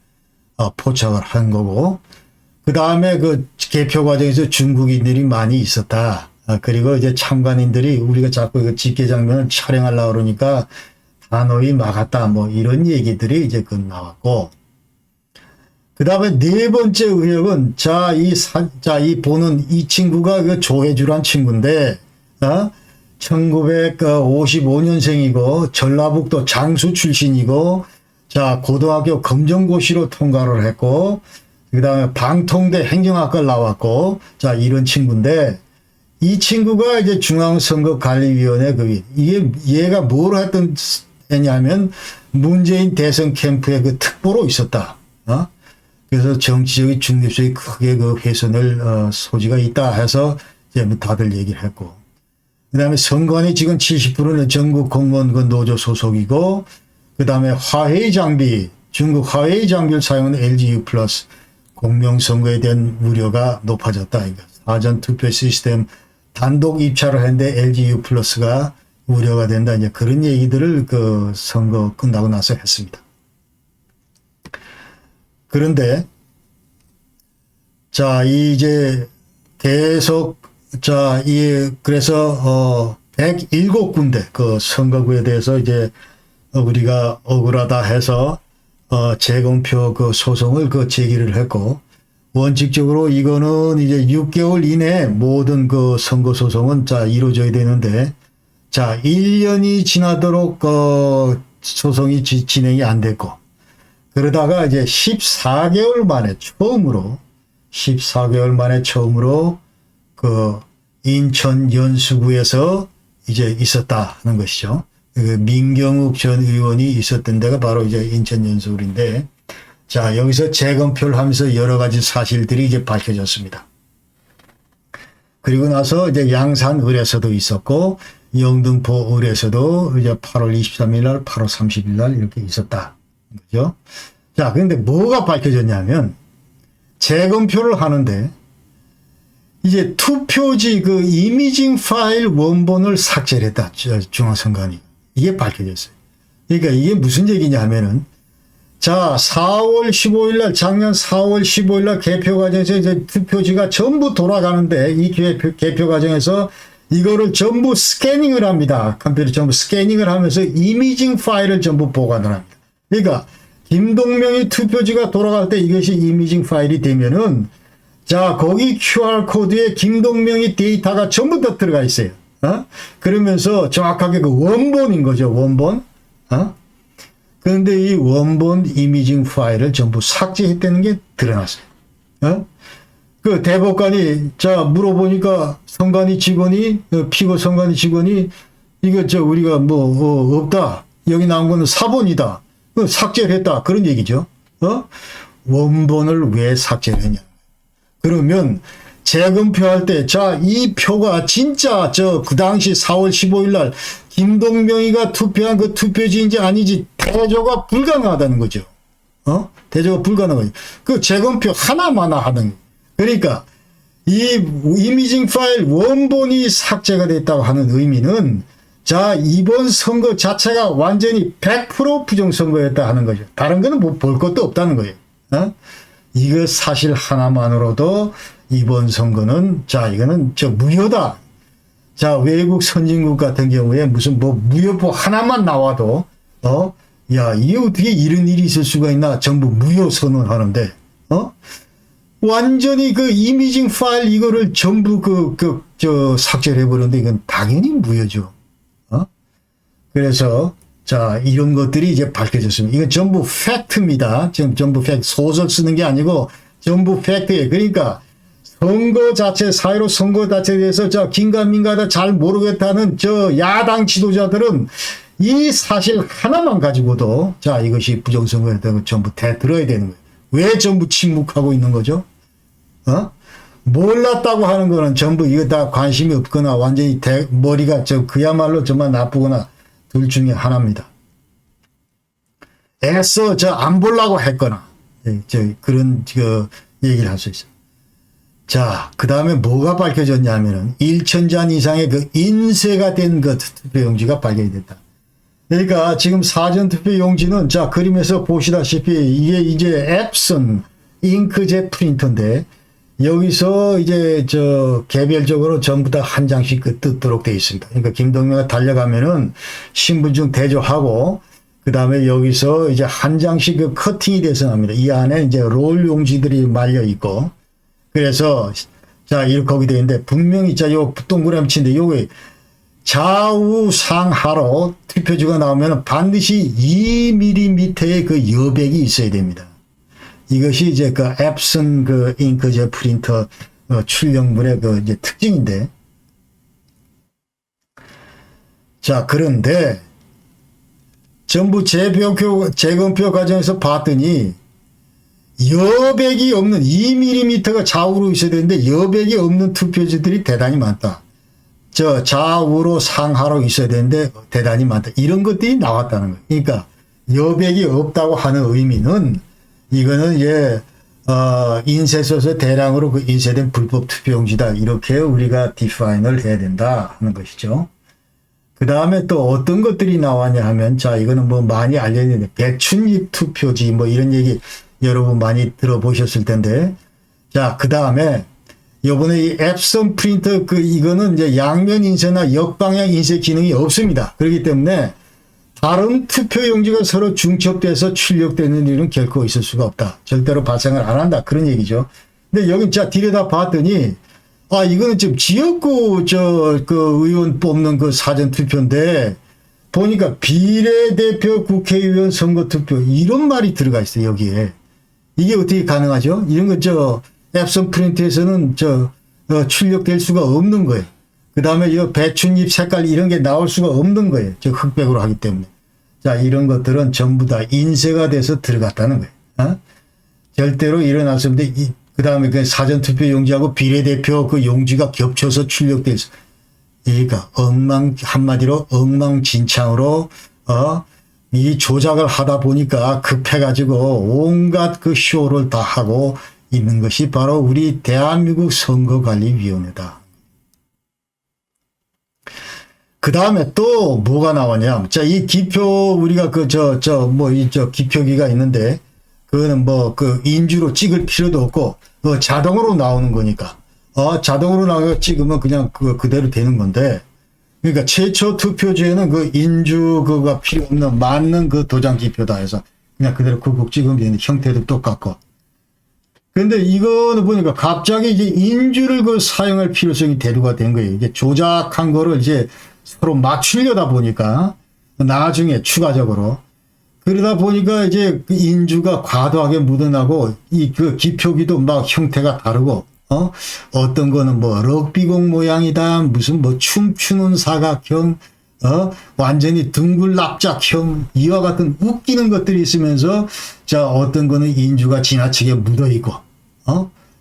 포착을 한 거고, 그 다음에 그 개표 과정에서 중국인들이 많이 있었다. 그리고 이제 참관인들이 우리가 자꾸 그 집계 장면을 촬영하려고 그러니까 단호히 막았다. 뭐 이런 얘기들이 이제 그 나왔고, 그 다음에 네 번째 의혹은, 이 보는 이 친구가 그 조혜주란 친구인데, 1955년생이고, 전라북도 장수 출신이고, 자, 고등학교 검정고시로 통과를 했고, 그 다음에 방통대 행정학과를 나왔고, 자, 이런 친구인데, 이 친구가 이제 중앙선거관리위원회 얘가 뭘 했냐면, 문재인 대선 캠프에 그 특보로 있었다. 그래서 정치적인 중립성이 크게 그 훼손될 소지가 있다 해서 이제 다들 얘기를 했고, 그 다음에 선관위 지금 70%는 전국 공무원 그 노조 소속이고, 그 다음에 화웨이 장비, 중국 화웨이 장비를 사용하는 LGU 플러스 공명선거에 대한 우려가 높아졌다. 그러니까 사전 투표 시스템 단독 입찰을 했는데 LGU 플러스가 우려가 된다. 이제 그런 얘기들을 그 선거 끝나고 나서 했습니다. 그런데, 자, 이제 계속, 그래서, 107군데 그 선거구에 대해서 이제 우리가 억울하다 해서, 재검표 그 소송을 그 제기를 했고, 원칙적으로 이거는 이제 6개월 이내에 모든 그 선거 소송은 이루어져야 되는데, 1년이 지나도록 소송이 진행이 안 됐고, 그러다가 이제 14개월 만에 처음으로 그 인천 연수구에서 이제 있었다는 것이죠. 그 민경욱 전 의원이 있었던 데가 바로 이제 인천 연수구인데, 자, 여기서 재검표를 하면서 여러 가지 사실들이 이제 밝혀졌습니다. 그리고 나서 이제 양산 을에서도 있었고, 영등포 을에서도 이제 8월 23일 날, 8월 30일 날 이렇게 있었다. 그죠? 자, 그런데 뭐가 밝혀졌냐면, 재검표를 하는데, 이제 투표지 그 이미징 파일 원본을 삭제를 했다. 중앙선관위. 이게 밝혀졌어요. 그러니까 이게 무슨 얘기냐 하면은, 자, 4월 15일 날, 작년 4월 15일 날 개표 과정에서 이제 투표지가 전부 돌아가는데, 이 개표 과정에서 이거를 전부 스캐닝을 합니다. 컴퓨터 전부 스캐닝을 하면서 이미징 파일을 전부 보관을 합니다. 그러니까 김동명이 투표지가 돌아갈 때 이것이 이미징 파일이 되면은, 자, 거기 QR코드에 김동명이 데이터가 전부 다 들어가 있어요. 그러면서 정확하게 그 원본인 거죠, 원본. 그런데 이 원본 이미징 파일을 전부 삭제했다는 게 드러났어요. 그 대법관이, 물어보니까 선관위 직원이, 피고 선관위 직원이, 이거 우리가 없다. 여기 나온 거는 사본이다. 삭제를 했다. 그런 얘기죠. 원본을 왜 삭제를 했냐. 그러면 재검표할 때, 이 표가 진짜 그 당시 4월 15일 날 김동명이가 투표한 그 투표지인지 아니지 대조가 불가능하다는 거죠. 대조가 불가능한 거죠. 그 재검표 하나마나 하는. 그러니까 이 이미징 파일 원본이 삭제가 됐다고 하는 의미는 자, 이번 선거 자체가 완전히 100% 부정선거였다 하는 거죠. 다른 거는 뭐 볼 것도 없다는 거예요. 이거 사실 하나만으로도 이번 선거는, 자, 이거는 무효다. 자, 외국 선진국 같은 경우에 무슨 뭐 무효법 하나만 나와도, 야, 이게 어떻게 이런 일이 있을 수가 있나? 전부 무효 선언하는데, 완전히 그 이미징 파일 이거를 전부 삭제를 해버렸는데 이건 당연히 무효죠. 그래서, 자, 이런 것들이 이제 밝혀졌습니다. 이건 전부 팩트입니다. 지금 전부 팩트. 소설 쓰는 게 아니고 전부 팩트예요. 그러니까 선거 자체, 사회로 선거 자체에 대해서 긴가민가다 잘 모르겠다는 야당 지도자들은 이 사실 하나만 가지고도 자, 이것이 부정선거였다고 전부 대들어야 되는 거예요. 왜 전부 침묵하고 있는 거죠? 몰랐다고 하는 거는 전부 이거 다 관심이 없거나 완전히 머리가 그야말로 정말 나쁘거나 둘 중에 하나입니다. 애써 안 보려고 했거나 그런 얘기를 할 수 있어요. 자, 그 다음에 뭐가 밝혀졌냐면은 1,000잔 이상의 그 인쇄가 된 그 투표용지가 발견이 됐다. 그러니까 지금 사전투표용지는 자, 그림에서 보시다시피 이게 이제 앱슨 잉크젯 프린터인데 여기서 이제 개별적으로 전부 다 한 장씩 뜯도록 되어 있습니다. 그러니까 김동명가 달려가면은 신분증 대조하고 그 다음에 여기서 이제 한 장씩 그 커팅이 돼서 납니다. 이 안에 이제 롤 용지들이 말려 있고 그래서 자, 이렇게 거기 되어 있는데 분명히 자, 요 동그라미 친데 요게 좌우 상하로 투표지가 나오면 반드시 2mm의 그 여백이 있어야 됩니다. 이것이 이제 그 앱슨 그 잉크젯 프린터 출력물의 그 이제 특징인데. 자, 그런데 전부 재검표 과정에서 봤더니 여백이 없는 2mm가 좌우로 있어야 되는데 여백이 없는 투표지들이 대단히 많다. 좌우로 상하로 있어야 되는데 대단히 많다. 이런 것들이 나왔다는 거예요. 그러니까 여백이 없다고 하는 의미는 이거는 이제 인쇄소에서 대량으로 그 인쇄된 불법 투표용지다. 이렇게 우리가 디파인을 해야 된다 하는 것이죠. 그 다음에 또 어떤 것들이 나왔냐 하면 자, 이거는 뭐 많이 알려졌는데 배춧잎 투표지 뭐 이런 얘기 여러분 많이 들어보셨을 텐데 자, 그 다음에 요번에 이 앱슨 프린터 이거는 이제 양면 인쇄나 역방향 인쇄 기능이 없습니다. 그렇기 때문에 다른 투표용지가 서로 중첩돼서 출력되는 일은 결코 있을 수가 없다. 절대로 발생을 안 한다. 그런 얘기죠. 근데 여기 자, 들여다 봤더니, 이거는 지금 지역구 의원 뽑는 그 사전투표인데, 보니까 비례대표 국회의원 선거투표, 이런 말이 들어가 있어요, 여기에. 이게 어떻게 가능하죠? 이런 거 앱슨 프린트에서는 출력될 수가 없는 거예요. 그 다음에 이 배춧잎 색깔 이런 게 나올 수가 없는 거예요. 흑백으로 하기 때문에. 자, 이런 것들은 전부 다 인쇄가 돼서 들어갔다는 거예요. 절대로 일어날 수 없는데, 그 다음에 그 사전투표 용지하고 비례대표 그 용지가 겹쳐서 출력돼서, 그러니까 한마디로 엉망진창으로, 이 조작을 하다 보니까 급해가지고 온갖 그 쇼를 다 하고 있는 것이 바로 우리 대한민국 선거관리위원회다. 그 다음에 또 뭐가 나오냐. 자, 이 기표, 우리가 기표기가 있는데, 그거는 인주로 찍을 필요도 없고, 자동으로 나오는 거니까. 자동으로 나가 찍으면 그냥 그대로 되는 건데, 그러니까 최초 투표지에는 그 인주 그거가 필요 없는 맞는 그 도장 기표다 해서 그냥 그대로 쿡쿡 찍으면 되는데 형태도 똑같고. 근데 이거는 보니까 갑자기 이제 인주를 사용할 필요성이 대두가 된 거예요. 이게 조작한 거를 이제 서로 맞추려다 보니까 나중에 추가적으로 그러다 보니까 이제 그 인주가 과도하게 묻어나고 그 기표기도 막 형태가 다르고 어떤 거는 럭비공 모양이다 무슨 춤추는 사각형 완전히 둥글 납작형 이와 같은 웃기는 것들이 있으면서 자 어떤 거는 인주가 지나치게 묻어 있고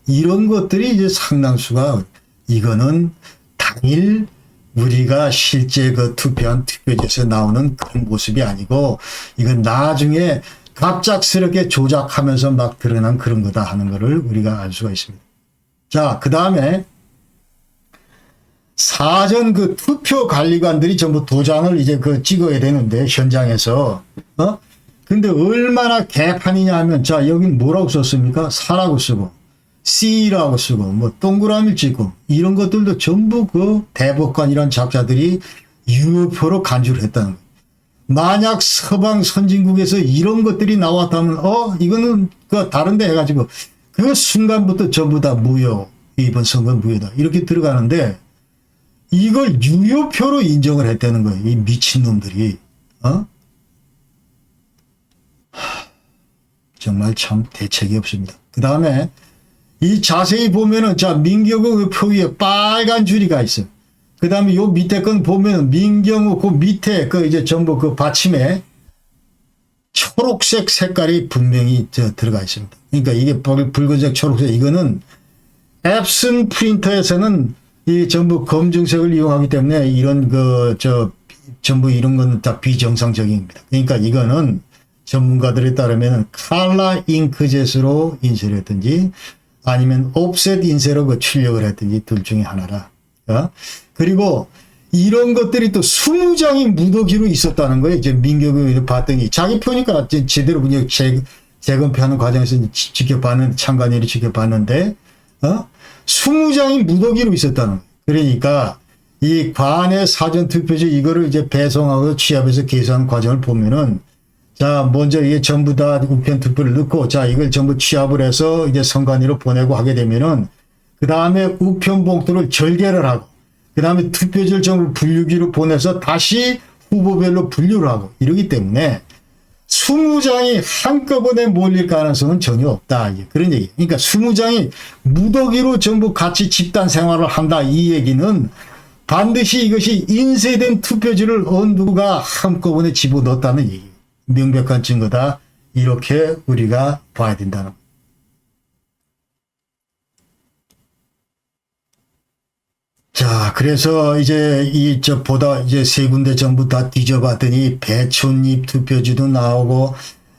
이런 것들이 이제 상당수가 이거는 당일 우리가 실제 그 투표한 투표지에서 나오는 그런 모습이 아니고 이건 나중에 갑작스럽게 조작하면서 막 드러난 그런 거다 하는 거를 우리가 알 수가 있습니다. 자, 그 다음에 사전 그 투표 관리관들이 전부 도장을 이제 그 찍어야 되는데, 현장에서. 근데 얼마나 개판이냐 하면, 자, 여긴 뭐라고 썼습니까? 사라고 쓰고, C라고 쓰고, 뭐, 동그라미를 찍고, 이런 것들도 전부 그 대법관이란 작자들이 유효표로 간주를 했다는 거예요. 만약 서방 선진국에서 이런 것들이 나왔다면, 이거는 그 다른데 해가지고, 그 순간부터 전부 다 무효, 이번 선거는 무효다. 이렇게 들어가는데, 이걸 유효표로 인정을 했다는 거예요. 이 미친놈들이. 정말 참 대책이 없습니다. 그 다음에 이 자세히 보면은 자 민경우 표 위에 빨간 줄이가 있어요. 그 다음에 요 밑에 건 보면은 민경우 그 밑에 그 이제 전부 그 받침에 초록색 색깔이 분명히 들어가 있습니다. 그러니까 이게 붉은색, 초록색 이거는 앱슨 프린터에서는 이 전부 검정색을 이용하기 때문에 이런 전부 이런 건 다 비정상적입니다. 그러니까 이거는 전문가들에 따르면 칼라 잉크젯으로 인쇄를 했든지 아니면 옵셋 인쇄로 그 출력을 했든지 둘 중에 하나라. 그리고 이런 것들이 또 20장이 무더기로 있었다는 거예요. 이제 민경을 봤더니 자기 표니까 제대로 그냥 재검표하는 과정에서 지켜봤는 참관인이 지켜봤는데 20장이 무더기로 있었다는 거예요. 그러니까 이 관의 사전투표지 이거를 이제 배송하고 취합해서 계산하는 과정을 보면은 자, 먼저 이게 전부 다 우편 투표를 넣고, 자, 이걸 전부 취합을 해서 이제 선관위로 보내고 하게 되면은, 그 다음에 우편 봉투를 절개를 하고, 그 다음에 투표지를 전부 분류기로 보내서 다시 후보별로 분류를 하고, 이러기 때문에 20장이 한꺼번에 몰릴 가능성은 전혀 없다. 그런 얘기. 그러니까 20장이 무더기로 전부 같이 집단 생활을 한다. 이 얘기는 반드시 이것이 인쇄된 투표지를 어느 누가 한꺼번에 집어넣었다는 얘기. 명백한 증거다. 이렇게 우리가 봐야 된다는 거예요. 자, 그래서 이제 보다 이제 세 군데 전부 다 뒤져봤더니 배춧잎 투표지도 나오고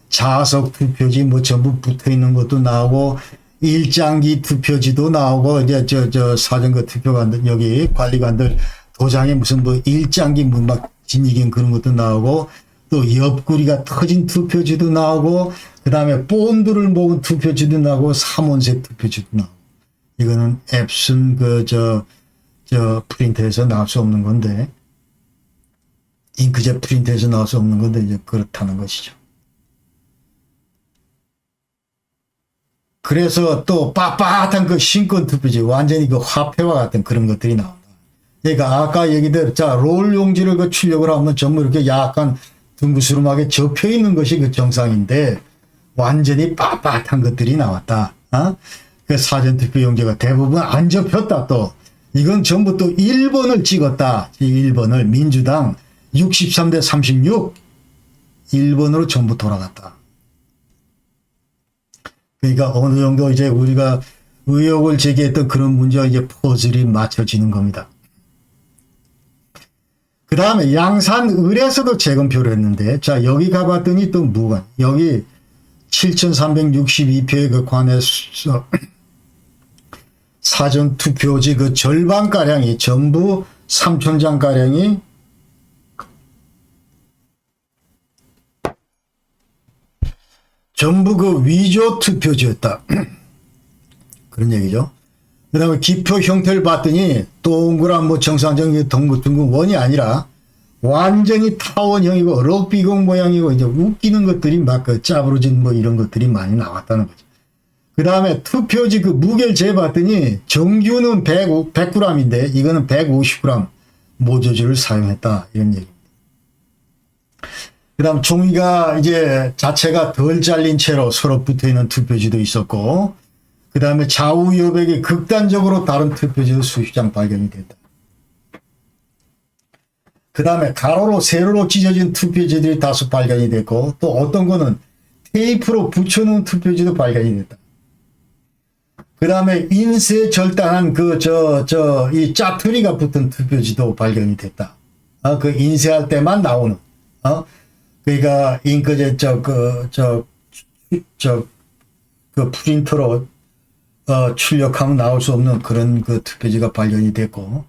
자석 투표지 뭐 전부 붙어 있는 것도 나오고 일장기 투표지도 나오고 이제 사전거 투표관들 여기 관리관들 도장에 무슨 뭐 일장기 문막 진이긴 그런 것도 나오고 또 옆구리가 터진 투표지도 나오고 그 다음에 본드를 먹은 투표지도 나오고 삼원색 투표지도 나오고 이거는 앱슨 프린터에서 나올 수 없는 건데 잉크젯 프린터에서 나올 수 없는 건데 이제 그렇다는 것이죠. 그래서 또 빳빳한 그 신권 투표지 완전히 그 화폐와 같은 그런 것들이 나온다. 그러니까 아까 얘기대로 자 롤 용지를 그 출력을 하면 전부 이렇게 약간 둥그스름하게 접혀 있는 것이 그 정상인데 완전히 빳빳한 것들이 나왔다. 그 사전투표 용지가 대부분 안 접혔다. 또 이건 전부 또 1번을 찍었다. 1번을 민주당 63대 36 1번으로 전부 돌아갔다. 그러니까 어느 정도 이제 우리가 의혹을 제기했던 그런 문제와 이제 퍼즐이 맞춰지는 겁니다. 그 다음에 양산을에서도 재검표를 했는데, 자, 여기 가봤더니 또 무관. 여기 7,362표의 그 관에서 사전투표지 그 절반가량이 전부 3,000장가량이 전부 그 위조 투표지였다. 그런 얘기죠. 그 다음에 기표 형태를 봤더니 동그란 뭐 정상적인 둥근 원이 아니라 완전히 타원형이고 럭비공 모양이고 이제 웃기는 것들이 막 그 짜부러진 뭐 이런 것들이 많이 나왔다는 거죠. 그 다음에 투표지 그 무게를 재봤더니 정규는 100g인데 이거는 150g 모조지를 사용했다. 이런 얘기입니다. 그 다음 종이가 이제 자체가 덜 잘린 채로 서로 붙어 있는 투표지도 있었고 그 다음에 좌우 여백이 극단적으로 다른 투표지도 수십 장 발견이 됐다. 그 다음에 가로로 세로로 찢어진 투표지들이 다수 발견이 됐고 또 어떤 거는 테이프로 붙여놓은 투표지도 발견이 됐다. 그 다음에 인쇄 절단한 이 짜투리가 붙은 투표지도 발견이 됐다. 그 인쇄할 때만 나오는, 그러니까 잉크젯 그 프린터로 출력하면 나올 수 없는 그런 그 투표지가 발견이 됐고,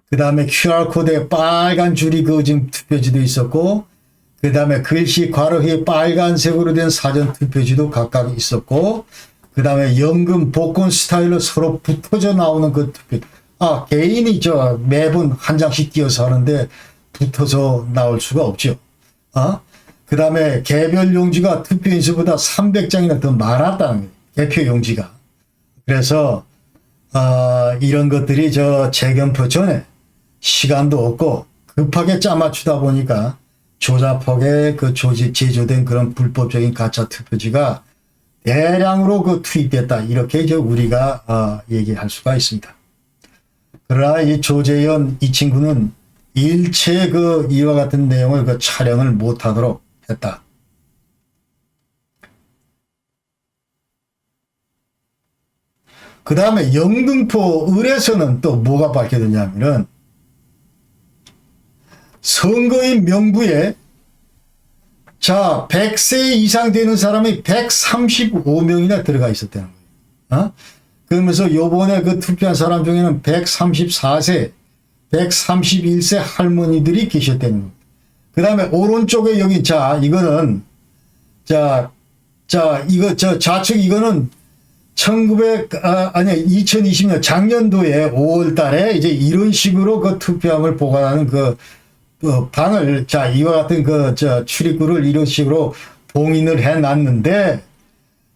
그 다음에 QR코드에 빨간 줄이 그어진 투표지도 있었고, 그 다음에 글씨 괄호에 빨간색으로 된 사전 투표지도 각각 있었고, 그 다음에 연금 복권 스타일로 서로 붙어져 나오는 그 투표. 개인이 매번 한 장씩 띄어서 하는데 붙어서 나올 수가 없죠. 그 다음에 개별 용지가 투표 인수보다 300장이나 더 많았다는 거예요. 개표 용지가. 그래서, 이런 것들이 재검표 전에 시간도 없고 급하게 짜맞추다 보니까 조잡하게 제조된 그런 불법적인 가짜 투표지가 대량으로 투입됐다. 이렇게 우리가 얘기할 수가 있습니다. 그러나 이 조재현 이 친구는 일체 이와 같은 내용을 촬영을 못하도록 했다. 그 다음에 영등포 을에서는 또 뭐가 밝혀졌냐면은 선거인 명부에 100세 이상 되는 사람이 135명이나 들어가 있었다는 거예요. 그러면서 요번에 투표한 사람 중에는 134세, 131세 할머니들이 계셨다는 거예요. 그 다음에 오른쪽에 여기 이거는 좌측 이거는 2020년 작년도에 5월 달에 이제 이런 식으로 투표함을 보관하는 방을, 이와 같은 출입구를 이런 식으로 봉인을 해 놨는데,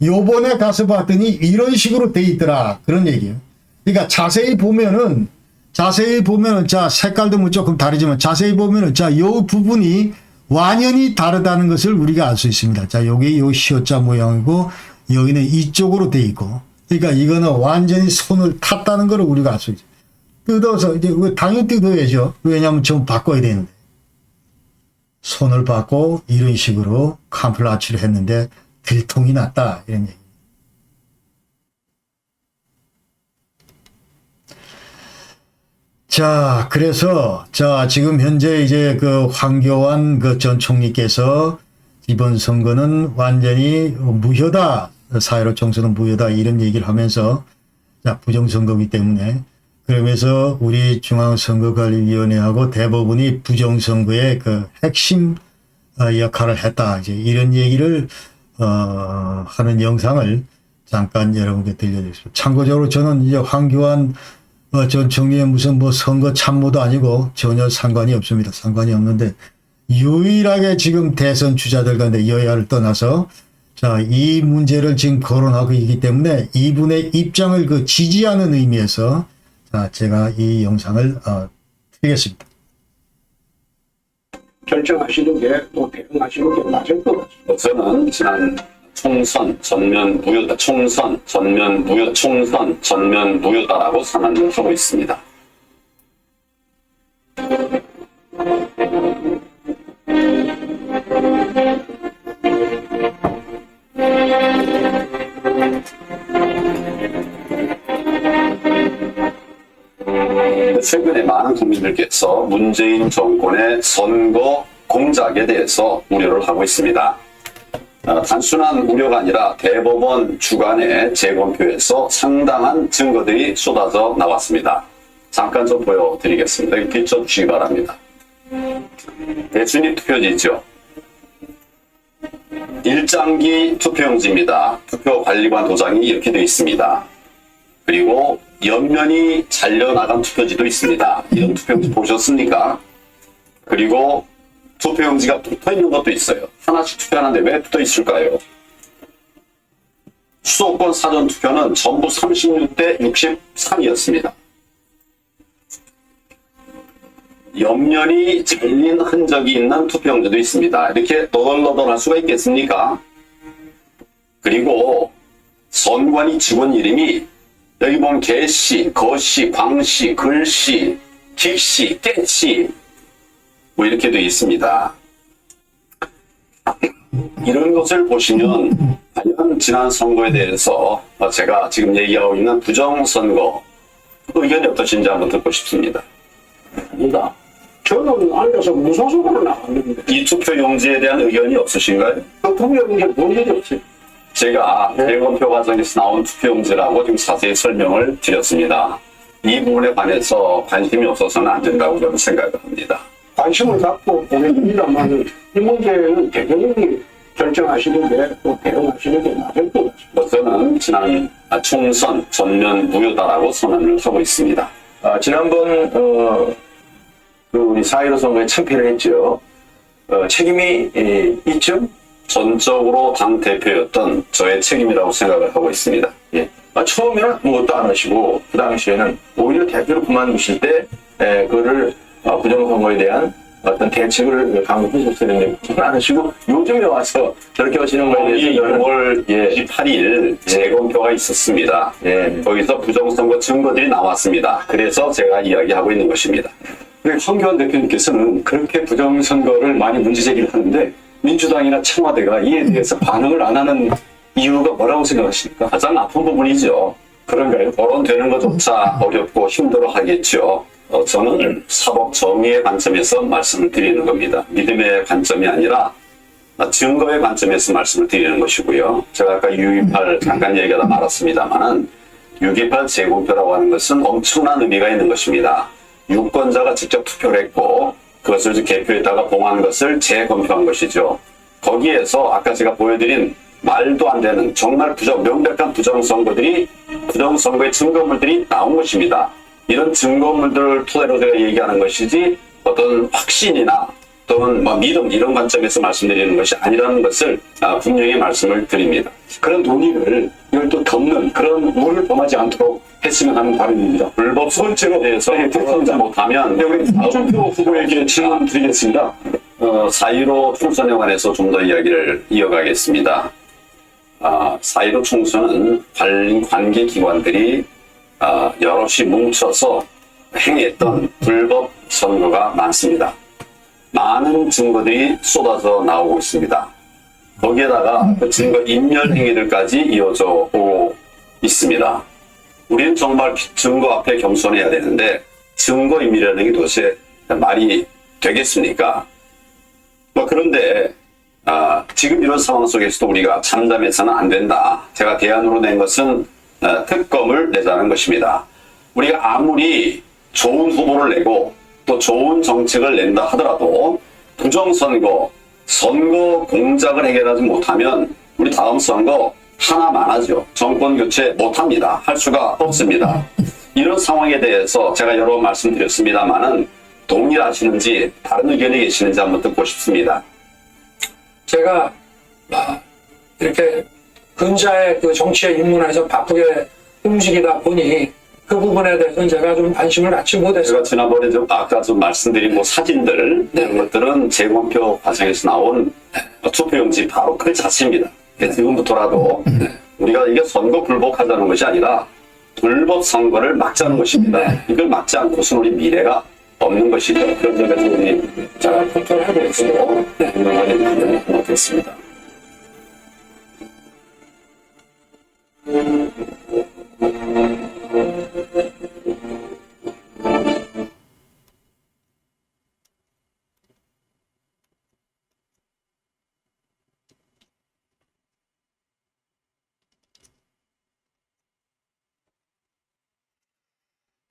요번에 가서 봤더니 이런 식으로 돼 있더라. 그런 얘기예요. 그러니까 자세히 보면은, 색깔도 조금 다르지만 자세히 보면은, 요 부분이 완연히 다르다는 것을 우리가 알 수 있습니다. 여기 요 시옷자 모양이고, 여기는 이쪽으로 돼 있고, 그러니까 이거는 완전히 손을 탔다는 걸 우리가 알 수 있죠. 뜯어서, 이제 당연히 뜯어야죠. 왜냐하면 좀 바꿔야 되는데. 손을 받고 이런 식으로 캄플라치를 했는데 들통이 났다. 이런 얘기. 그래서, 지금 현재 이제 황교안 전 총리께서 이번 선거는 완전히 무효다. 4.15 총선은 무효다. 이런 얘기를 하면서, 부정선거이기 때문에, 그러면서 우리 중앙선거관리위원회하고 대법원이 부정선거의 핵심 역할을 했다. 이제 이런 얘기를 하는 영상을 잠깐 여러분께 들려드리겠습니다. 참고적으로 저는 이제 황교안 전 총리의 무슨 선거 참모도 아니고 전혀 상관이 없습니다. 상관이 없는데 유일하게 지금 대선 주자들 가운데 여야를 떠나서 이 문제를 지금 거론하고 있기 때문에 이분의 입장을 지지하는 의미에서 제가 이 영상을 드리겠습니다. 결정하시는 게 또 대응하시는 게 맞을 것 같습니다. 저는 지난 총선 전면 무효다라고 선언하고 있습니다. 최근에 많은 국민들께서 문재인 정권의 선거 공작에 대해서 우려를 하고 있습니다. 단순한 우려가 아니라 대법원 주관의 재검표에서 상당한 증거들이 쏟아져 나왔습니다. 잠깐 좀 보여드리겠습니다. 여기 비춰주시기 바랍니다. 대순위 투표지죠. 일장기 투표용지입니다. 투표관리관 도장이 이렇게 되어 있습니다. 그리고 옆면이 잘려나간 투표지도 있습니다. 이런 투표용지 보셨습니까? 그리고 투표용지가 붙어있는 것도 있어요. 하나씩 투표하는데 왜 붙어있을까요? 수도권 사전투표는 전부 36대 63이었습니다. 옆면이 잘린 흔적이 있는 투표용지도 있습니다. 이렇게 너덜너덜할 수가 있겠습니까? 그리고 선관위 직원 이름이 여기 보면 개씨, 거씨, 광씨, 글씨, 긱씨, 깨씨 뭐 이렇게 되어 있습니다. 이런 것을 보시면 과연 지난 선거에 대해서 제가 지금 얘기하고 있는 부정선거 의견이 어떠신지 한번 듣고 싶습니다. 아니다. 저는 앉아서 무소속으로 나왔는데 이 투표용지에 대한 의견이 없으신가요? 그 투표용지에 문제이 없어요. 제가 대검표 과정에서 나온 투표용지라고 지금 자세히 설명을 드렸습니다. 이 부분에 관해서 관심이 없어서는 안 된다고 저는 생각을 합니다. 관심을 갖고 보냅니다만 이 문제는 대통령이 결정하시는데 또 대응하시는 게 맞을 것 같습니다. 저는 지난 총선 전면 무효다라고 선언을 하고 있습니다. 지난번 우리 4.15 선거에 참패를 했죠. 책임이 있죠? 전적으로 당 대표였던 저의 책임이라고 생각을 하고 있습니다. 예. 처음에는 아무것도 안 하시고 그 당시에는 오히려 대표를 그만두실 때 그거를 부정선거에 대한 어떤 대책을 강구하셨어야 되는데 그건 안 하시고 요즘에 와서 저렇게 하시는 거에 거기 대해서 6월 28일 재검표가 있었습니다. 예. 거기서 부정선거 증거들이 나왔습니다. 그래서 제가 이야기하고 있는 것입니다. 황교안 대표님께서는 그렇게 부정선거를 많이 문제 제기를 하는데 민주당이나 청와대가 이에 대해서 반응을 안 하는 이유가 뭐라고 생각하십니까? 가장 아픈 부분이죠. 그런가요? 거론되는 것조차 어렵고 힘들어 하겠죠. 저는 사법 정의의 관점에서 말씀을 드리는 겁니다. 믿음의 관점이 아니라 증거의 관점에서 말씀을 드리는 것이고요. 제가 아까 6.28 잠깐 얘기하다 말았습니다만은 6.28 재검표라고 하는 것은 엄청난 의미가 있는 것입니다. 유권자가 직접 투표를 했고 그것을 개표에다가 봉한 것을 재검표한 것이죠. 거기에서 아까 제가 보여드린 말도 안 되는 정말 명백한 부정선거의 증거물들이 나온 것입니다. 이런 증거물들을 토대로 제가 얘기하는 것이지 어떤 확신이나 또는 믿음 이런 관점에서 말씀드리는 것이 아니라는 것을 분명히 말씀을 드립니다. 그런 논의를 이걸 또 덮는 그런 우를 범하지 않도록 했으면 하는 바람입니다. 불법 선거에 대해서 대표님자 못하면 우리 홍준표 후보에게 질문 드리겠습니다. 4.15 총선에 관해서 좀 더 이야기를 이어가겠습니다. 4.15 총선은 관계기관들이 여럿이 뭉쳐서 행했던 불법 선거가 많습니다. 많은 증거들이 쏟아져 나오고 있습니다. 거기에다가 그 증거 인멸 행위들까지 이어져 오고 있습니다. 우리는 정말 증거 앞에 겸손해야 되는데 증거 인멸이라는 게 도대체 말이 되겠습니까? 그런데 지금 이런 상황 속에서도 우리가 잠잠해서는 안 된다. 제가 대안으로 낸 것은 특검을 내자는 것입니다. 우리가 아무리 좋은 후보를 내고 또 좋은 정책을 낸다 하더라도 부정선거, 선거 공작을 해결하지 못하면 우리 다음 선거 하나만 하죠. 정권 교체 못합니다. 할 수가 없습니다. 이런 상황에 대해서 제가 여러 번 말씀드렸습니다만은 동의하시는지 다른 의견이 계시는지 한번 듣고 싶습니다. 제가 이렇게 근자의 그 정치에 입문해서 바쁘게 움직이다 보니 그 부분에 대해서는 제가 좀 관심을 갖지 못했어요. 제가 지난번에 아까 말씀드린 사진들 이런 것들은 재검표 과정에서 나온 투표용지 바로 그 자체입니다. 지금부터라도 우리가 이게 선거 불복하자는 것이 아니라 불법 선거를 막자는 것입니다. 이걸 막지 않고서는 우리 미래가 없는 것이죠. 그런 점에서 우리 제가 검토를 해보겠습니다. 운영하는 하겠습니다.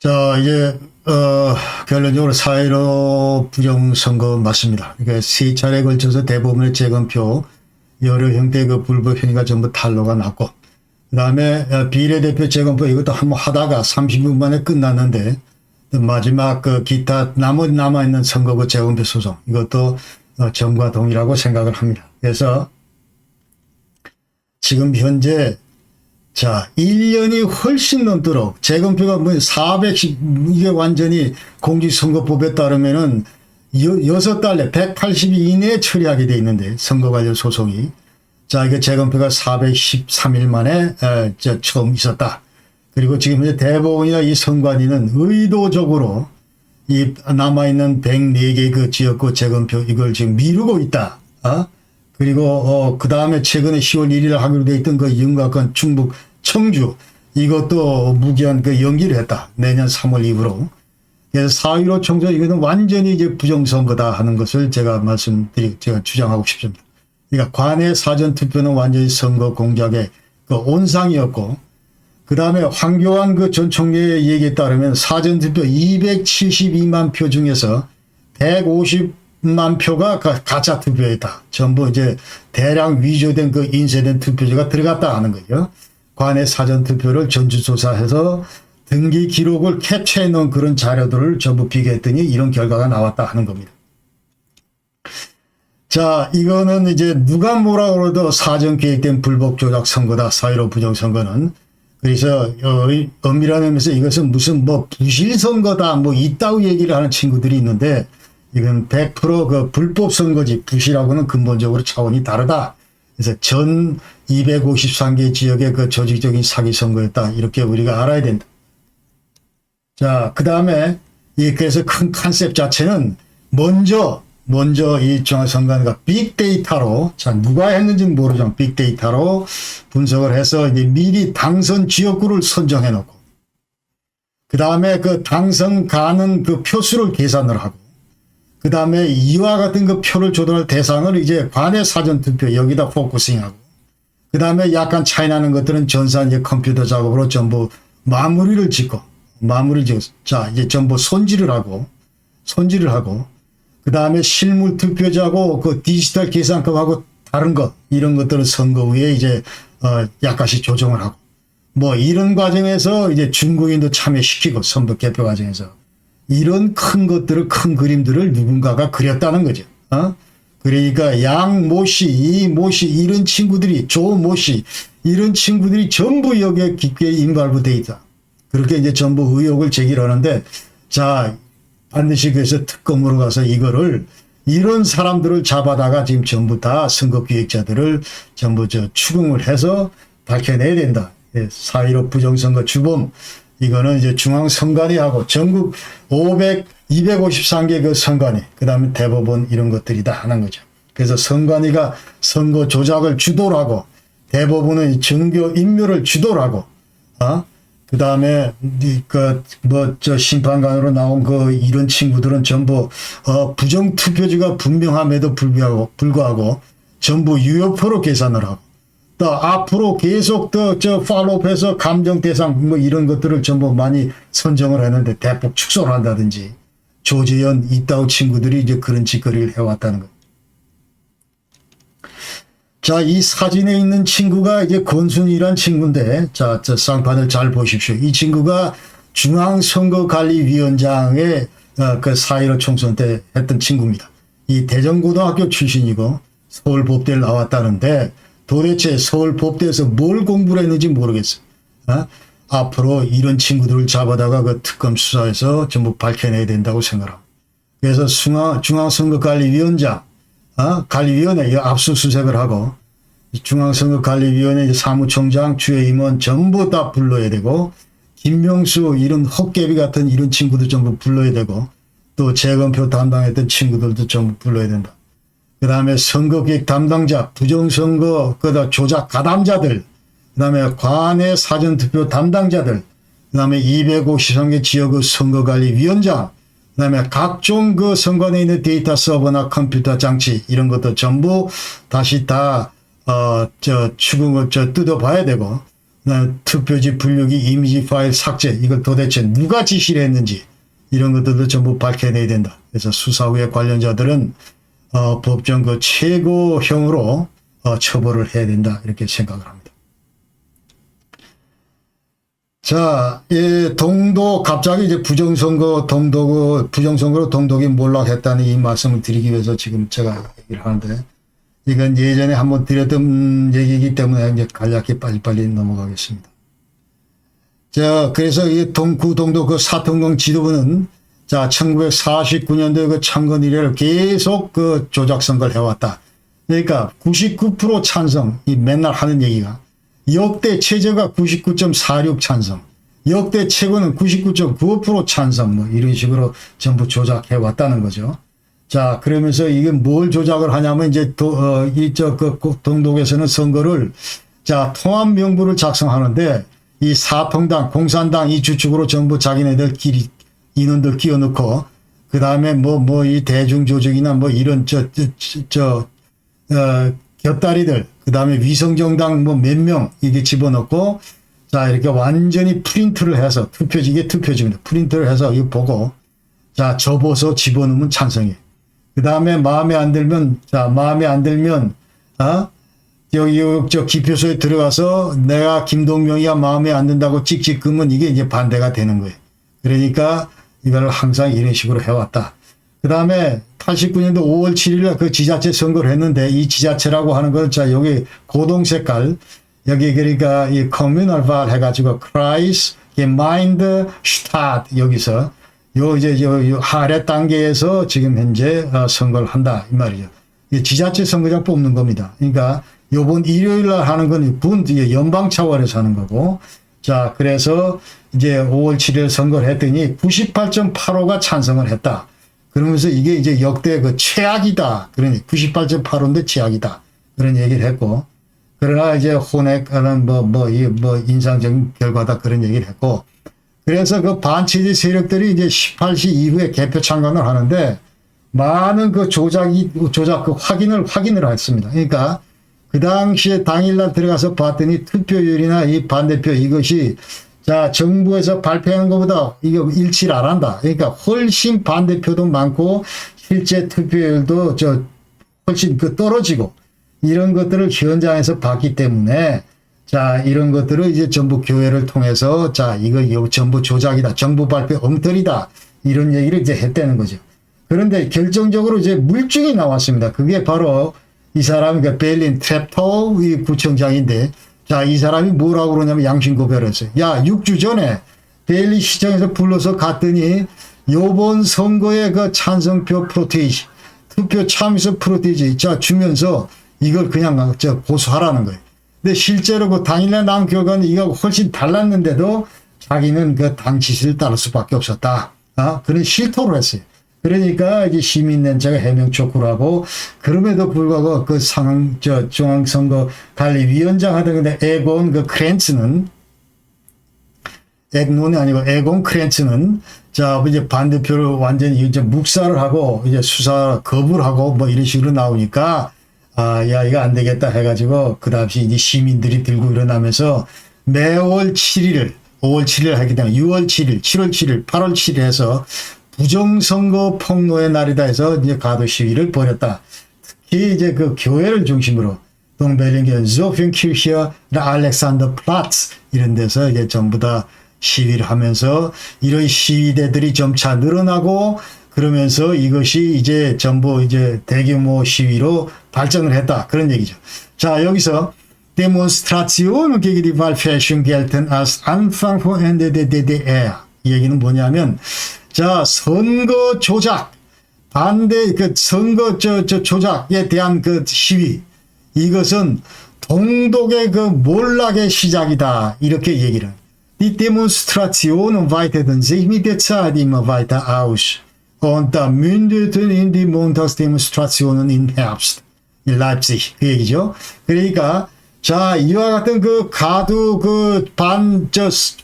자, 이제, 결론적으로 4.15 부정선거 맞습니다. 그러니까 세 차례에 걸쳐서 대부분의 재검표, 여러 형태의 그 불법 행위가 전부 탄로가 났고, 그 다음에 비례대표 재검표 이것도 한번 하다가 30분 만에 끝났는데, 마지막 그 기타 남아있는 선거구 재검표 소송, 이것도 정과 동의라고 생각을 합니다. 그래서 지금 현재 자, 1년이 훨씬 넘도록 재검표가 410, 이게 완전히 공직선거법에 따르면은 6달에 180일 이내에 처리하게 돼 있는데, 선거 관련 소송이. 자, 이게 재검표가 413일 만에, 처음 있었다. 그리고 지금 이제 대법원이나 이 선관위는 의도적으로 이 남아있는 104개 그 지역구 재검표 이걸 지금 미루고 있다. 그리고 그 다음에 최근에 10월 1일 하기로 돼 있던 그 영광권 충북 청주 이것도 무기한 그 연기를 했다. 내년 3월 이후로. 그래서 4.15 총선 이거는 완전히 이제 부정선거다 하는 것을 제가 제가 주장하고 싶습니다. 그러니까 관내 사전 투표는 완전히 선거 공작의 그 온상이었고, 그 다음에 황교안 그 전 총리의 얘기에 따르면 사전투표 272만 표 중에서 150만 표가 가짜 투표였다. 전부 이제 대량 위조된 그 인쇄된 투표지가 들어갔다 하는 거죠. 관내 사전투표를 전수조사해서 등기 기록을 캡처해 놓은 그런 자료들을 전부 비교했더니 이런 결과가 나왔다 하는 겁니다. 자, 이거는 이제 누가 뭐라 그래도 사전 계획된 불법 조작 선거다. 4.15 부정선거는. 그래서 엄밀한 의미에서 이것은 무슨 뭐 부실 선거다 뭐 이따위 얘기를 하는 친구들이 있는데 이건 100% 그 불법 선거지 부실하고는 근본적으로 차원이 다르다. 그래서 전 253개 지역의 그 조직적인 사기 선거였다. 이렇게 우리가 알아야 된다. 자, 그 다음에 그래서 큰 컨셉 자체는 먼저 이 중앙선관위가 빅데이터로, 자, 누가 했는지는 모르지만 빅데이터로 분석을 해서 이제 미리 당선 지역구를 선정해 놓고, 그 다음에 그 당선 가는 그 표수를 계산을 하고, 그 다음에 이와 같은 그 표를 조달할 대상을 이제 관내 사전투표 여기다 포커싱하고, 그 다음에 약간 차이 나는 것들은 전산 이제 컴퓨터 작업으로 전부 마무리를 짓고, 자, 이제 전부 손질을 하고, 그 다음에 실물 투표자고 그 디지털 계산법하고 다른 것, 이런 것들은 선거 후에 이제, 약간씩 조정을 하고, 뭐 이런 과정에서 이제 중국인도 참여시키고 선거 개표 과정에서 이런 큰 것들을, 큰 그림들을 누군가가 그렸다는 거죠. 그러니까 양 모씨, 이 모씨, 이런 친구들이, 조 모씨, 이런 친구들이 전부 여기에 깊게 인발부돼 있다. 그렇게 이제 전부 의혹을 제기하는데, 자, 반드시 그래서 특검으로 가서 이거를, 이런 사람들을 잡아다가 지금 전부 다 선거기획자들을 전부 추궁을 해서 밝혀내야 된다. 4.15 부정선거 주범, 이거는 이제 중앙선관위하고 전국 253개 그 선관위, 그 다음에 대법원 이런 것들이 다 하는 거죠. 그래서 선관위가 선거 조작을 주도를 하고, 대법원은 증거 인멸을 주도를 하고, 그 다음에, 심판관으로 나온 이런 친구들은 전부, 부정투표지가 분명함에도 불구하고, 전부 유효표로 계산을 하고, 또 앞으로 계속 팔로우해서 감정 대상, 뭐 이런 것들을 전부 많이 선정을 했는데 대폭 축소를 한다든지, 조재현, 이따우 친구들이 이제 그런 짓거리를 해왔다는 것. 자, 이 사진에 있는 친구가 이제 권순이란 친구인데, 자, 저 쌍판을 잘 보십시오. 이 친구가 중앙선거관리위원장의 그 4.15 총선 때 했던 친구입니다. 이 대전고등학교 출신이고 서울법대를 나왔다는데 도대체 서울법대에서 뭘 공부를 했는지 모르겠어요. 앞으로 이런 친구들을 잡아다가 그 특검 수사에서 전부 밝혀내야 된다고 생각합니다. 그래서 중앙선거관리위원장, 관리위원회 압수수색을 하고 중앙선거관리위원회 사무총장, 주임원 전부 다 불러야 되고 김명수 이런 헛개비 같은 이런 친구들 전부 불러야 되고 또 재검표 담당했던 친구들도 전부 불러야 된다. 그 다음에 선거기획 담당자, 부정선거 조작 가담자들, 그 다음에 관내 사전투표 담당자들, 그 다음에 253개 지역의 선거관리위원장, 그 다음에 각종 그 선관위에 있는 데이터 서버나 컴퓨터 장치 이런 것도 전부 다시 다 추궁을 뜯어봐야 되고, 그다음에 투표지 분류기 이미지 파일 삭제, 이걸 도대체 누가 지시를 했는지 이런 것들도 전부 밝혀내야 된다. 그래서 수사 후에 관련자들은 법정 그 최고형으로 처벌을 해야 된다. 이렇게 생각을 합니다. 자, 동독, 갑자기 이제 부정선거로 동독이 몰락했다는 이 말씀을 드리기 위해서 지금 제가 얘기를 하는데, 이건 예전에 한번 드렸던 얘기이기 때문에 이제 간략히 빨리빨리 넘어가겠습니다. 자, 그래서 이 구동독 그 사통령 지도부는 자, 1949년도에 그 창건 이래로 계속 그 조작선거를 해왔다. 그러니까 99% 찬성, 이 맨날 하는 얘기가. 역대 최저가 99.46 찬성, 역대 최고는 99.95% 찬성, 뭐 이런 식으로 전부 조작해 왔다는 거죠. 자, 그러면서 이게 뭘 조작을 하냐면 이제 동독에서는 선거를 자, 통합 명부를 작성하는데 이 사통당, 공산당 이 주축으로 전부 자기네들끼리 인원들 끼워 넣고 그 다음에 이 대중조직이나 뭐 이런 곁다리들, 그 다음에 위성정당 몇 명 이게 집어넣고 자, 이렇게 완전히 프린트를 해서 투표지, 이게 투표지입니다. 프린트를 해서 이거 보고, 자, 접어서 집어넣으면 찬성이에요. 그 다음에 마음에 안 들면, 여기, 저 기표소에 들어가서 내가 김동명이야 마음에 안 든다고 찍찍 끄면 이게 이제 반대가 되는 거예요. 그러니까 이걸 항상 이런 식으로 해왔다. 그 다음에 89년도 5월 7일 그 지자체 선거를 했는데 이 지자체라고 하는 건 자, 여기 고동 색깔, 여기 그러니까 이 커뮤널 발 해가지고 Kreis, Gemeinde, Stadt 여기서 요 아래 단계에서 지금 현재 선거를 한다 이 말이죠. 이 지자체 선거장 뽑는 겁니다. 그러니까 요번 일요일 날 하는 건 연방 차원에서 하는 거고, 자, 그래서 이제 5월 7일 선거를 했더니 98.85가 찬성을 했다. 그러면서 이게 이제 역대 그 최악이다. 그러니 98.85인데 최악이다. 그런 얘기를 했고, 그러나 이제 혼액하는 인상적인 결과다. 그런 얘기를 했고, 그래서 그 반체제 세력들이 이제 18시 이후에 개표 참관을 하는데, 많은 그 조작 그 확인을 했습니다. 그러니까, 그 당시에 당일날 들어가서 봤더니 투표율이나 이 반대표 이것이 자, 정부에서 발표하는 것보다 이거 일치를 안 한다. 그러니까 훨씬 반대표도 많고 실제 투표율도 훨씬 떨어지고 이런 것들을 현장에서 봤기 때문에 자, 이런 것들을 이제 전부 교회를 통해서 자, 이거 전부 조작이다. 정부 발표 엉터리다. 이런 얘기를 이제 했다는 거죠. 그런데 결정적으로 이제 물증이 나왔습니다. 그게 바로 이 사람이 그 베를린 트랩토 이 구청장인데, 자, 이 사람이 뭐라고 그러냐면 양심 고백을 했어요. 야, 6주 전에 베를린 시청에서 불러서 갔더니 요번 선거의 그 찬성표 프로테이지, 투표 참여서 프로테이지, 자, 주면서 이걸 그냥 고소하라는 거예요. 근데 실제로 그 당일날 나온 결과는 이거 훨씬 달랐는데도 자기는 그 당 지시를 따를 수밖에 없었다. 그런 실토를 했어요. 그러니까 이제 시민단체가 해명 촉구를 하고, 그럼에도 불구하고 그 중앙선거관리위원장 하던 근데 에곤 크렌츠는, 에곤이 아니고 에곤 크렌츠는 자, 이제 반대표를 완전히 이제 묵살을 하고 이제 수사 거부를 하고 뭐 이런 식으로 나오니까 야, 이거 안 되겠다 해가지고 그 당시 이제 시민들이 들고 일어나면서 매월 7일을 5월 7일 하기 때문에 6월 7일, 7월 7일, 8월 7일 해서 부정선거 폭로의 날이다 해서 이제 가도 시위를 벌였다. 특히 이제 그 교회를 중심으로 동베를린 조펜키르히어, 알렉산더 플라츠 이런 데서 이제 전부 다 시위를 하면서 이런 시위대들이 점차 늘어나고 그러면서 이것이 이제 전부 이제 대규모 시위로 발전을 했다. 그런 얘기죠. 자, 여기서 Demonstrationen gegen die Wahlfälschung gelten als Anfang von Ende der DDR. 이 얘기는 뭐냐면, 자, 선거 조작, 반대, 선거 조작에 대한 시위. 이것은 동독의 몰락의 시작이다. 이렇게 얘기를 해요. Die Demonstrationen weiteten sich mit der Zeit immer weiter aus und mündeten in die Montagsdemonstrationen im Herbst in Leipzig. 그 얘기죠. 그러니까, 자, 이와 같은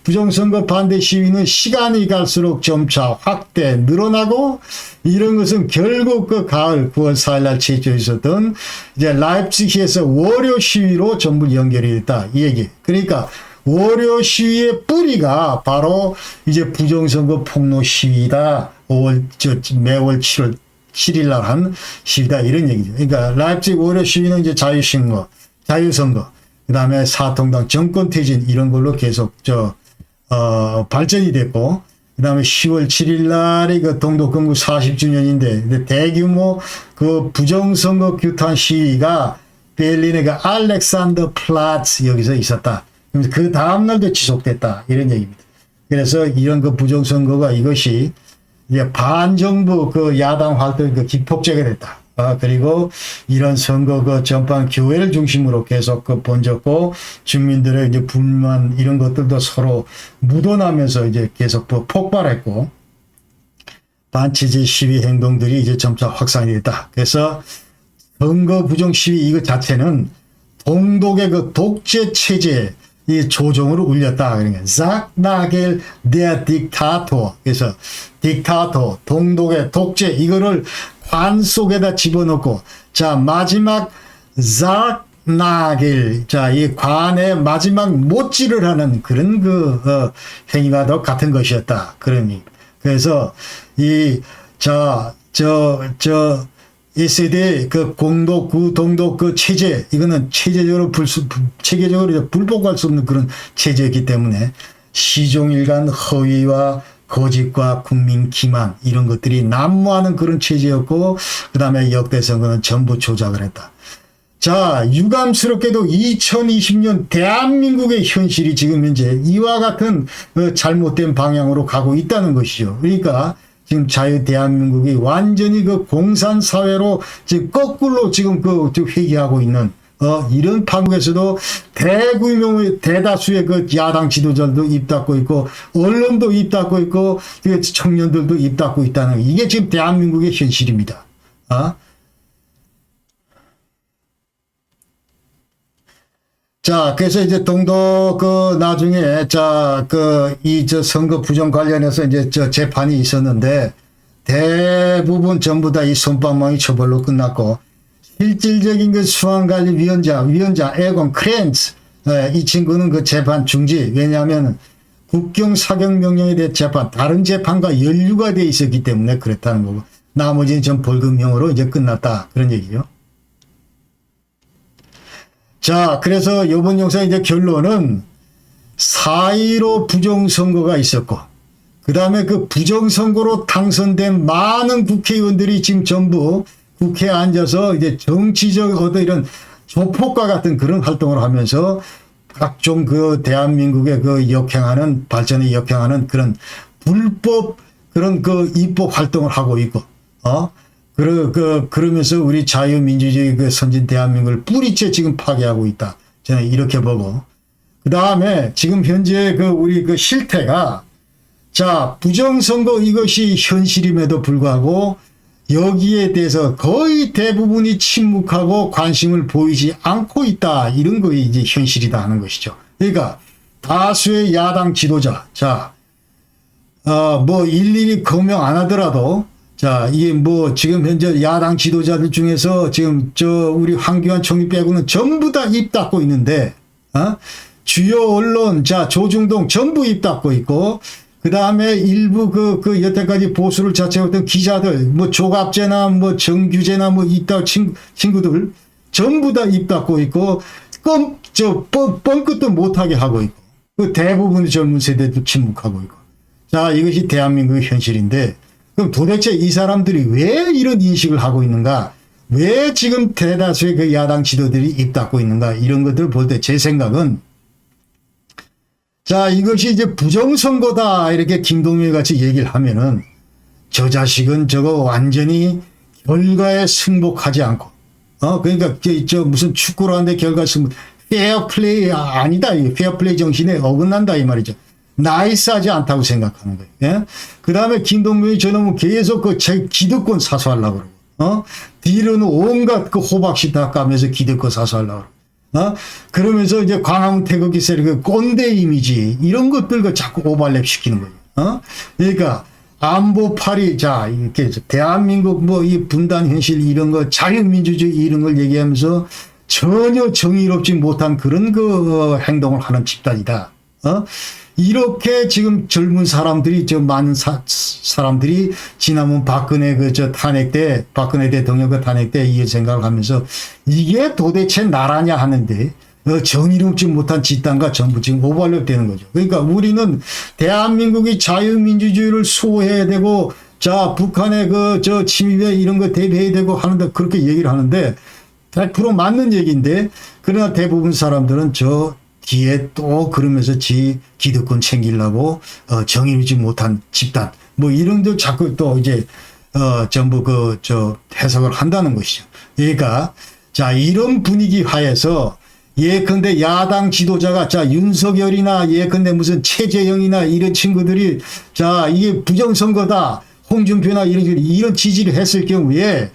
부정선거 반대 시위는 시간이 갈수록 점차 확대, 늘어나고, 이런 것은 결국 가을 9월 4일 날 제주에 있었던 이제 라이프치히에서 월요 시위로 전부 연결이 됐다. 이 얘기. 그러니까, 월요 시위의 뿌리가 바로 이제 부정선거 폭로 시위다. 매월 7일 날 한 시위다. 이런 얘기죠. 그러니까, 라이프치히 월요 시위는 이제 자유선거, 그 다음에 사통당 정권퇴진 이런 걸로 계속 발전이 됐고, 그 다음에 10월 7일 날이 동독건국 40주년인데, 대규모 부정선거 규탄 시위가 베를린의 알렉산더 플라츠 여기서 있었다. 그 다음날도 지속됐다. 이런 얘기입니다. 그래서 이런 부정선거가 이것이 이제 반정부 야당 활동 기폭제가 됐다. 그리고 이런 선거 전반 교회를 중심으로 계속 번졌고 주민들의 이제 불만 이런 것들도 서로 묻어나면서 이제 계속 폭발했고 반체제 시위 행동들이 이제 점차 확산이 됐다. 그래서 선거 부정 시위 이것 자체는 동독의 독재 체제 이 조정으로 울렸다. 그러니까 Sag Nagel der Diktator. 그래서 딕타토 동독의 독재 이거를 관 속에다 집어넣고 자 마지막 Sag 나길, 자, 이 관의 마지막 못질을 하는 그런 행위가 더 같은 것이었다. 그러니. 그래서 이세대 공덕, 동덕 체제, 이거는 체계적으로 불복할 수 없는 그런 체제이기 때문에 시종일관 허위와 거짓과 국민 기만 이런 것들이 난무하는 그런 체제였고, 그 다음에 역대 선거는 전부 조작을 했다. 자, 유감스럽게도 2020년 대한민국의 현실이 지금 현재 이와 같은 잘못된 방향으로 가고 있다는 것이죠. 그러니까 지금 대한민국이 완전히 공산사회로 지금 거꾸로 지금 회귀하고 있는, 이런 판국에서도 대규모의 대다수의 야당 지도자들도 입 닫고 있고, 언론도 입 닫고 있고, 청년들도 입 닫고 있다는, 이게 지금 대한민국의 현실입니다. 자, 그래서 이제 동독, 나중에, 선거 부정 관련해서 이제 재판이 있었는데, 대부분 전부 다 이 솜방망이 처벌로 끝났고, 실질적인 수환관리위원장, 에건 크렌츠, 이 친구는 재판 중지. 왜냐하면, 국경 사격 명령에 대해 재판, 다른 재판과 연루가 돼 있었기 때문에 그랬다는 거고, 나머지는 전 벌금형으로 이제 끝났다. 그런 얘기죠. 자, 그래서 이번 영상 이제 결론은 4.15 부정선거가 있었고, 그 다음에 그 부정선거로 당선된 많은 국회의원들이 지금 전부 국회에 앉아서 이제 정치적 이런 조폭과 같은 그런 활동을 하면서 각종 대한민국의 발전에 역행하는 그런 불법 그런 입법 활동을 하고 있고, 그러면서 우리 자유민주주의 선진 대한민국을 뿌리째 지금 파괴하고 있다. 저는 이렇게 보고. 그 다음에 지금 현재 우리 실태가, 자, 부정선거 이것이 현실임에도 불구하고 여기에 대해서 거의 대부분이 침묵하고 관심을 보이지 않고 있다. 이런 거이 이제 현실이다 하는 것이죠. 그러니까 다수의 야당 지도자, 자, 일일이 거명 안 하더라도, 자, 이게 지금 현재 야당 지도자들 중에서 지금 우리 황교안 총리 빼고는 전부 다 입 닫고 있는데, 주요 언론, 자, 조중동 전부 입 닫고 있고, 그 다음에 일부 여태까지 보수를 자처했던 기자들, 조갑재나 정규재나 이따 친구들 전부 다 입 닫고 있고, 뻥끗도 못하게 하고 있고, 대부분의 젊은 세대도 침묵하고 있고. 자, 이것이 대한민국의 현실인데, 그럼 도대체 이 사람들이 왜 이런 인식을 하고 있는가? 왜 지금 대다수의 야당 지도들이 입 닫고 있는가? 이런 것들을 볼 때 제 생각은, 자, 이것이 이제 부정선거다. 이렇게 김동일 같이 얘기를 하면은, 저 자식은 저거 완전히 결과에 승복하지 않고, 그러니까 무슨 축구를 하는데 결과 승복, 페어플레이 아니다. 페어플레이 정신에 어긋난다. 이 말이죠. 나이스하지 않다고 생각하는 거예요. 예? 그 다음에 김동명이 저놈은 계속 제 기득권 사수하려고 그러고, 뒤로는 온갖 호박씨 다 까면서 기득권 사수하려고 그러고, 그러면서 이제 광화문 태극기 세력 꼰대 이미지, 이런 것들과 자꾸 오버랩 시키는 거예요. 그러니까 안보파리, 자, 이렇게 대한민국 이 분단 현실 이런 거, 자유민주주의 이런 걸 얘기하면서 전혀 정의롭지 못한 그런 행동을 하는 집단이다. 이렇게 지금 젊은 사람들이, 많은 사람들이 지난번 박근혜 탄핵 때, 박근혜 대통령 탄핵 때 이 생각을 하면서 이게 도대체 나라냐 하는데, 정의롭지 못한 집단과 전부 지금 오버랩 되는 거죠. 그러니까 우리는 대한민국이 자유민주주의를 수호해야 되고, 자, 북한의 침입에 이런 거 대비해야 되고 하는데, 그렇게 얘기를 하는데, 100% 맞는 얘기인데, 그러나 대부분 사람들은 뒤에 또 그러면서 지 기득권 챙기려고 정의롭지 못한 집단 이런 데 자꾸 또 이제 전부 해석을 한다는 것이죠. 그러니까 자, 이런 분위기 하에서 예컨대 야당 지도자가, 자, 윤석열이나 예컨대 무슨 최재형이나 이런 친구들이, 자, 이게 부정선거다, 홍준표나 이런 지지를 했을 경우에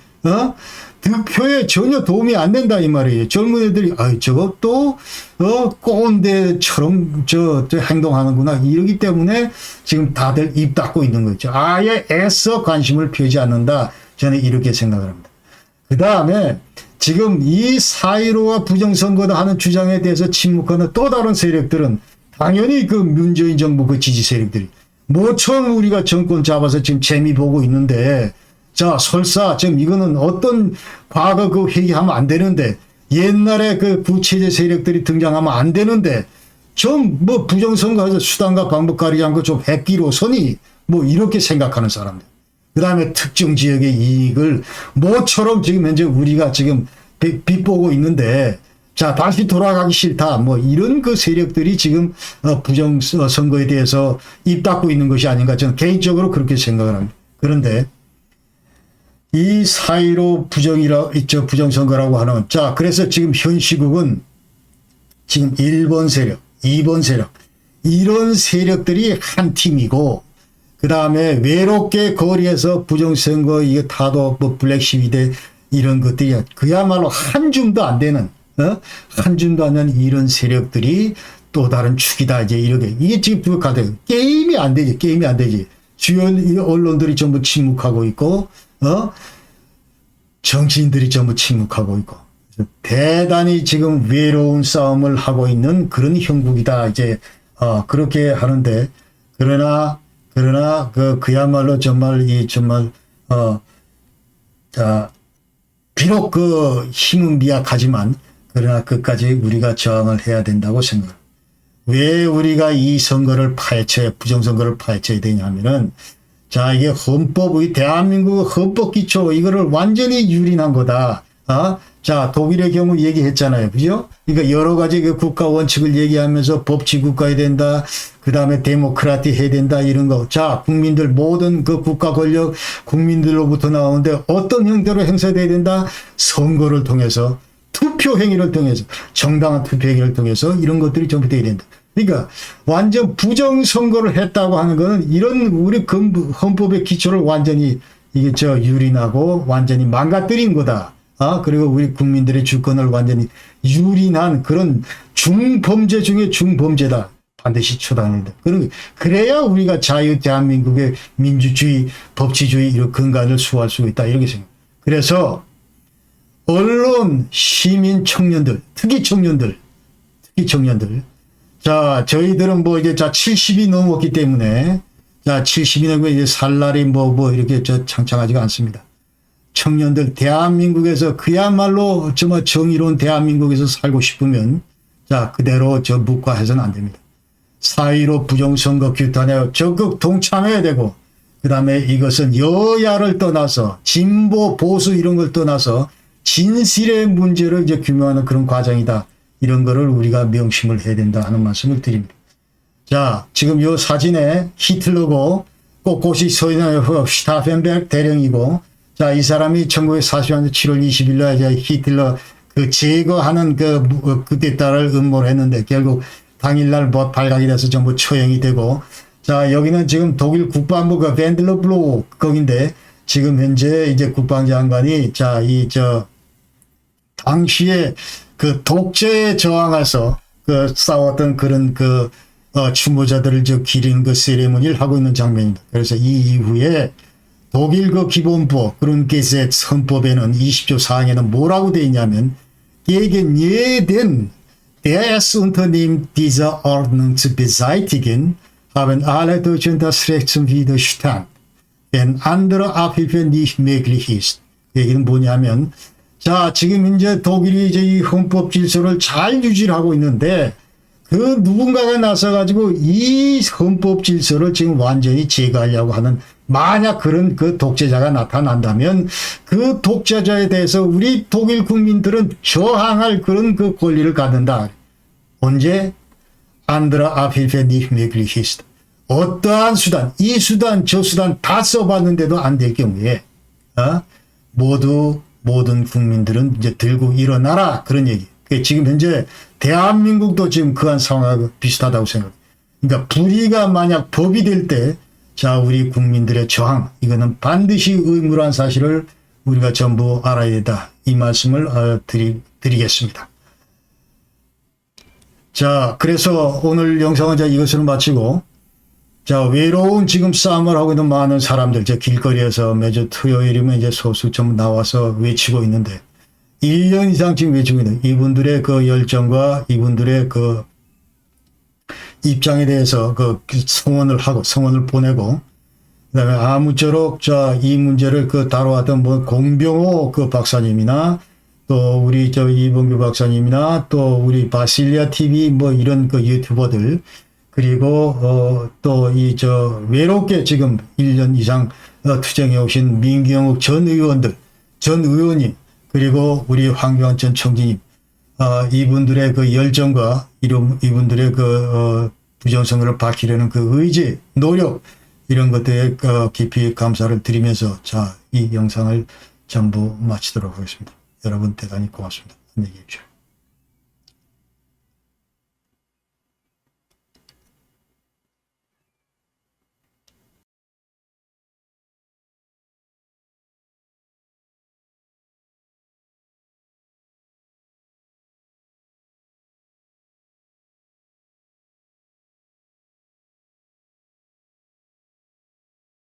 득표에 전혀 도움이 안 된다 이 말이에요. 젊은 애들이 저것도 꼰대처럼 행동하는구나 이러기 때문에 지금 다들 입 닫고 있는 거죠. 아예 애써 관심을 펴지 않는다. 저는 이렇게 생각을 합니다. 그 다음에 지금 이 4.15와 부정선거다 하는 주장에 대해서 침묵하는 또 다른 세력들은 당연히 그 문재인 정부 그 지지 세력들이 모처럼 우리가 정권 잡아서 지금 재미 보고 있는데 자 설사 지금 이거는 어떤 과거 그 회귀하면 안 되는데 옛날에 그 부채제 세력들이 등장하면 안 되는데 좀 뭐 부정선거에서 수단과 방법 가리지 않고 좀 핵기로서니 뭐 이렇게 생각하는 사람들. 그 다음에 특정 지역의 이익을 모처럼 지금 현재 우리가 지금 빗보고 있는데 자 다시 돌아가기 싫다 뭐 이런 그 세력들이 지금 부정선거에 대해서 입 닫고 있는 것이 아닌가 저는 개인적으로 그렇게 생각을 합니다. 그런데 이 4.15 부정선거라고 하는 자 그래서 지금 현 시국은 지금 1번 세력 2번 세력 이런 세력들이 한 팀이고 그 다음에 외롭게 거리에서 부정선거 이게 타도 뭐 블랙 시위대 이런 것들이 그야말로 한 줌도 안 되는 한 줌도 안 되는 이런 세력들이 또 다른 축이다 이제 이렇게 이게 지금 부각하대 게임이 안 되지 게임이 안 되지 주요 언론들이 전부 침묵하고 있고 정치인들이 전부 침묵하고 있고 대단히 지금 외로운 싸움을 하고 있는 그런 형국이다 이제 그렇게 하는데 그러나 그야말로 정말 자 비록 그 힘은 미약하지만 그러나 끝까지 우리가 저항을 해야 된다고 생각합니다. 왜 우리가 이 선거를 부정선거를 파헤쳐야 되냐면은 자 이게 헌법의 대한민국 헌법 기초 이거를 완전히 유린한 거다. 자 독일의 경우 얘기했잖아요. 그죠? 그러니까 여러 가지 그 국가 원칙을 얘기하면서 법치 국가해야 된다. 그 다음에 데모크라티 해야 된다. 이런 거. 자 국민들 모든 그 국가 권력 국민들로부터 나오는데 어떤 형태로 행사돼야 된다. 선거를 통해서 투표 행위를 통해서 정당한 투표 행위를 통해서 이런 것들이 전부 돼야 된다. 그러니까 완전 부정선거를 했다고 하는 거는 이런 우리 헌법의 기초를 완전히 이게 유린하고 완전히 망가뜨린 거다. 그리고 우리 국민들의 주권을 완전히 유린한 그런 중범죄 중에 중범죄다. 반드시 처단한다. 그래야 우리가 자유 대한민국의 민주주의, 법치주의 이런 근간을 수호할 수 있다. 이렇게 생각합니다. 그래서 언론, 시민, 청년들, 특히 청년들. 자, 저희들은 뭐 이제 70이 넘었기 때문에 자, 70이 넘고 이제 살 날이 뭐 이렇게 창창하지가 않습니다. 청년들 대한민국에서 그야말로 정말 정의로운 대한민국에서 살고 싶으면 자 그대로 묵과해서는 안 됩니다. 4.15 부정선거 규탄에 적극 동참해야 되고 그 다음에 이것은 여야를 떠나서 진보 보수 이런 걸 떠나서 진실의 문제를 이제 규명하는 그런 과정이다. 이런 거를 우리가 명심을 해야 된다 하는 말씀을 드립니다. 자 지금 요 사진에 히틀러고 꼿꼿이 서 있는 슈타펜베르 대령이고 자, 이 사람이 1940년 7월 20일 날 이제 히틀러 그 제거하는 그때 딸을 음모를 했는데 결국 당일날 뭐 발각이 돼서 전부 처형이 되고 자, 여기는 지금 독일 국방부 그 벤들러 블로우 거긴데 지금 현재 이제 국방장관이 자, 당시에 그 독재에 저항해서 그 싸웠던 그런 추모자들을 기리는 그 세레모니를 하고 있는 장면입니다. 그래서 이 이후에 독일 그 기본법, 그룬게셋 헌법에는 20조 4항에는 뭐라고 되어 있냐면, gegen jeden, der es unternimmt, diese Ordnung zu beseitigen, haben alle Deutschen das Recht zum Widerstand, wenn andere Abhilfe nicht möglich ist. 얘기는 뭐냐면, 자, 지금 현재 독일이 이제 이 헌법 질서를 잘 유지를 하고 있는데, 그 누군가가 나서가지고 이 헌법 질서를 지금 완전히 제거하려고 하는 만약 그런 그 독재자가 나타난다면 그 독재자에 대해서 우리 독일 국민들은 저항할 그런 그 권리를 갖는다. 언제? andere Abhilfe nicht möglich ist. 어떠한 수단, 이 수단, 저 수단 다 써봤는데도 안 될 경우에 모든 국민들은 이제 들고 일어나라 그런 얘기. 지금 현재 대한민국도 지금 그한 상황하고 비슷하다고 생각합니다. 그러니까 불의가 만약 법이 될 때 자, 우리 국민들의 저항, 이거는 반드시 의무란 사실을 우리가 전부 알아야 된다. 이 말씀을 드리겠습니다. 자, 그래서 오늘 영상은 이것으로 마치고, 자, 외로운 지금 싸움을 하고 있는 많은 사람들, 길거리에서 매주 토요일이면 이제 소수 좀 나와서 외치고 있는데, 1년 이상 지금 외치고 있는 이분들의 그 열정과 이분들의 그 입장에 대해서 그 성원을 보내고, 그다음에 아무쪼록 이 문제를 다뤄왔던 뭐 공병호 박사님이나 또 우리 이봉규 박사님이나 또 우리 바실리아 TV 뭐 이런 유튜버들, 그리고 또 외롭게 지금 1년 이상 투쟁해 오신 민경욱 전 의원님, 그리고 우리 황교안 전 청지님, 이분들의 열정과 이분들의 부정선거를 밝히려는 의지, 노력, 이런 것들에 깊이 감사를 드리면서 이 영상을 전부 마치도록 하겠습니다. 여러분 대단히 고맙습니다. 안녕히 계십시오.